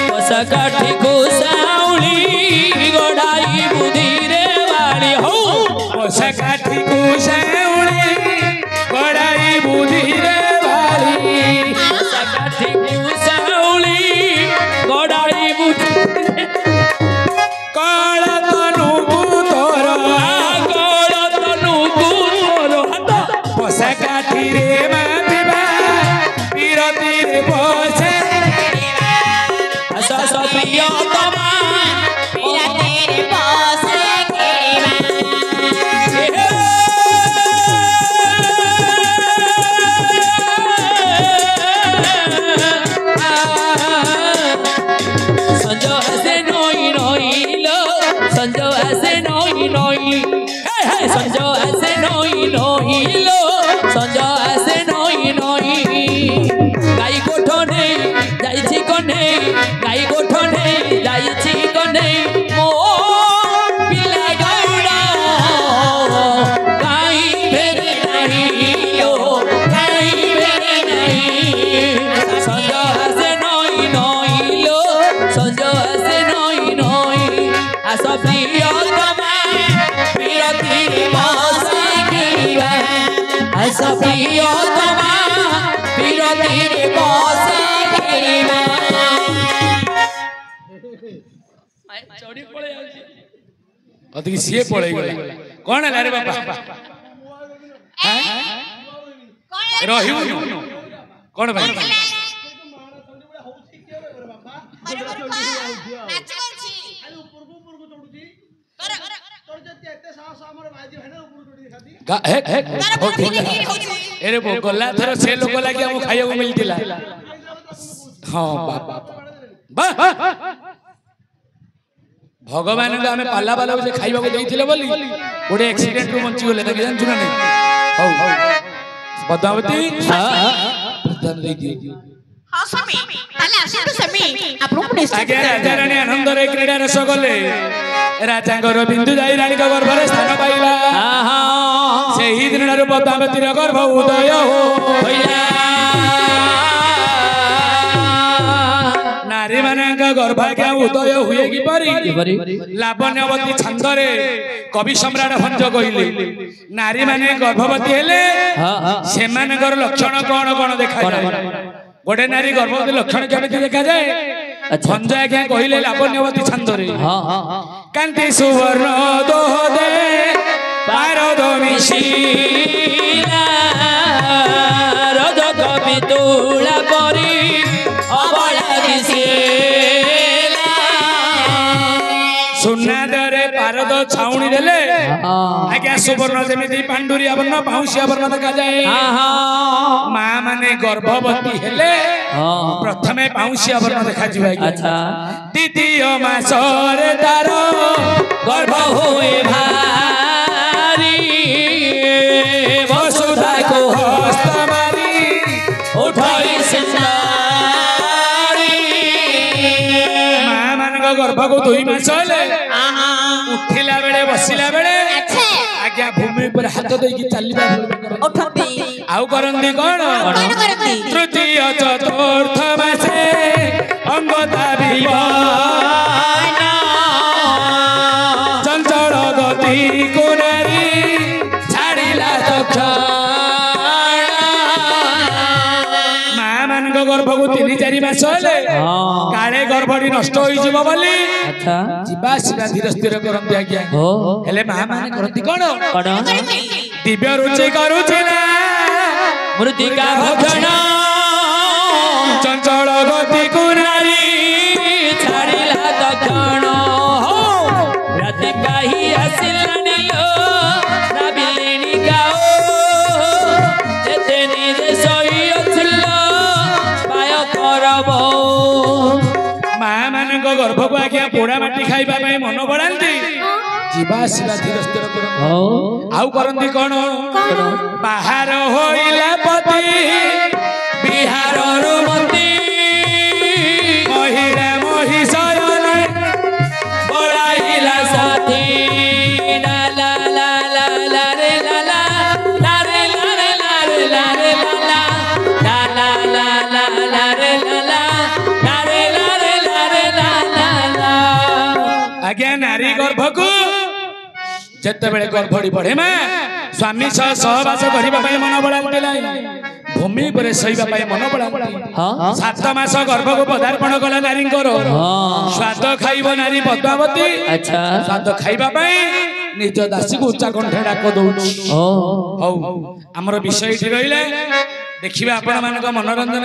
पोसा काठी को साउणी गड़ाई बुद्धि रे बाड़ी हो पोसा काठी को साउणी गड़ाई बुद्धि रे बाड़ी पोसा काठी को साउणी गड़ाई बुद्धि कळ तनु तोर पोसा काठी रे मापिबा बिरती रे पोसे आस आस प्रियतमा বিরতির বসা খেলিবা संजो ऐसे नोई नोईलो संजो ऐसे नोई नोई संजो ऐसे नोई नोईलो संजो ऐसे नोई नोई गाई गोठने जाइछि कने गाई गोठने जाइछि कने मो पिला गौड़ा गाई फेरे नहीं लो गाई फेरे नहीं संजो ऐसे नोई नोईलो संजो ऐसे नोई नोई आस प्रियतमा बिरति बसा खेलिबा आस प्रियतमा बिरति बसा खेलिबा चढ़ी पळे आछि अधिक सीए पळे गला कोन है रे बाबा रहिउ कोन भाई एरे गला थर से लोक लागी हम खाइयो मिलतिला हां बा भगवान को हमें पाला पाला से खाइबा को देइथिले बोली गोटे एक्सीडेंट रो बंची गले त जान सुना नहीं हौ पद्मावती प्रदान दे दियो हां स्वामी ताले आसतु स्वामी आपन को आगे राजा रानी आनंद रे क्रीडा रस गले राजांगर बिंदु जाई रानी का गर्भ रे स्थान पाइला सेही दिन रो पद्मावती रे गर्भ उदय हो भैया नारी मानक गर्भाज्ञा उदय हुए किपरि କିପରି लावण्यवती छंदरे कवि सम्राट भंज कहले नारी माने गर्भवती हेले ହଁ ହଁ सेमानकर लक्षण कौन कौन देखा जाए गोटे नारी गर्भवती लक्षण केमिति देखा जाए भंज आज्ञा कहले लावण्यवती छंदरे ହଁ ହଁ कांति सुवर्ण दोह दे पारद मिशिला ରଜ କବି ତୁଳା ପରି ଅବଳା ଦିଶେଲା सुनादरे पारद छाउणी देले आज्ञा सुवर्ण जेमिति पांडुरी आवर्ण पाउसी आवर्ण देखा जाए मां माने गर्भवती हेले प्रथमे पाउसी आवर्ण देखा जिवा अच्छा द्वितीय मासरे तार गर्भ हुए भारी वसुधा को हस्त मारी उठाई सिंगारी मां मानक गर्भ को 2 मास हेले उठिला बेले बसिला बेले आज्ञा भूमि पर हाथ देकी चलिबा उठती आउ करंदी कोन कौन करती तृतीय चतुर्थ मासे अंगता चंचल गति को नारी छाड़िला मां मानक गर्भ को 3-4 मास हेले काले गर्भटी नष्ट होई जीव बोली अच्छा जीवा सिरा धीरे स्थिर करंती आज्ञा हो हेले मां माने करंती कोन କଣ दिव्य रुचि करुछिला ମୃତ୍ତିକା ଭଜନ चंचल गति को नारी ଛାଡ଼ିଲା ତକ୍ଷଣ ରାତି ପାହି ଆସିଲାଣି ଲୋ ରାବିଲିଣି ଗାଓ ଯେତେ ନିଜେ ଶୋଇଅଥିଲ ପାୟ କରବ मां मानक गर्भ को आज्ञा पोड़ा माटी खाइबा पई मन बळांती जीवा सिरा धीरे स्थिर करंती ହଉ आउ करंती कोन बाहर होइला पति ବିହାରରୁ ମତି महिला महिषरले ବଳାଇଲା ସାଥୀ ଲା ଲା ଲା ଲା ଲା ରେ ଲା ଲା ଲା ରେ ଲା ରେ ଲା ରେ ଲା ରେ ଲା ଲା ଲା ଲା ଲା ଲା ଲା ରେ ଲା ଲା ଲା ରେ ଲା ରେ ଲା ରେ ला ला ला आज्ञा नारी गर्भ को जेते बेले गर्भड़ी बढ़े मां स्वामी सह सहवास करिबा पई मन बळांती लाई भूमि पर सहीबा पई मन बळांती ହଁ 7 मास गर्भ को पदार्पण कला नारी करो स्वाद खाइबो नारी पद्मावती अच्छा स्वाद खाइबा पई निज दासी को उच्चा कंठे डाक दउची ओ हौ हमर विषय इठी रहिला देखिबा आपण मानक मनोरंजन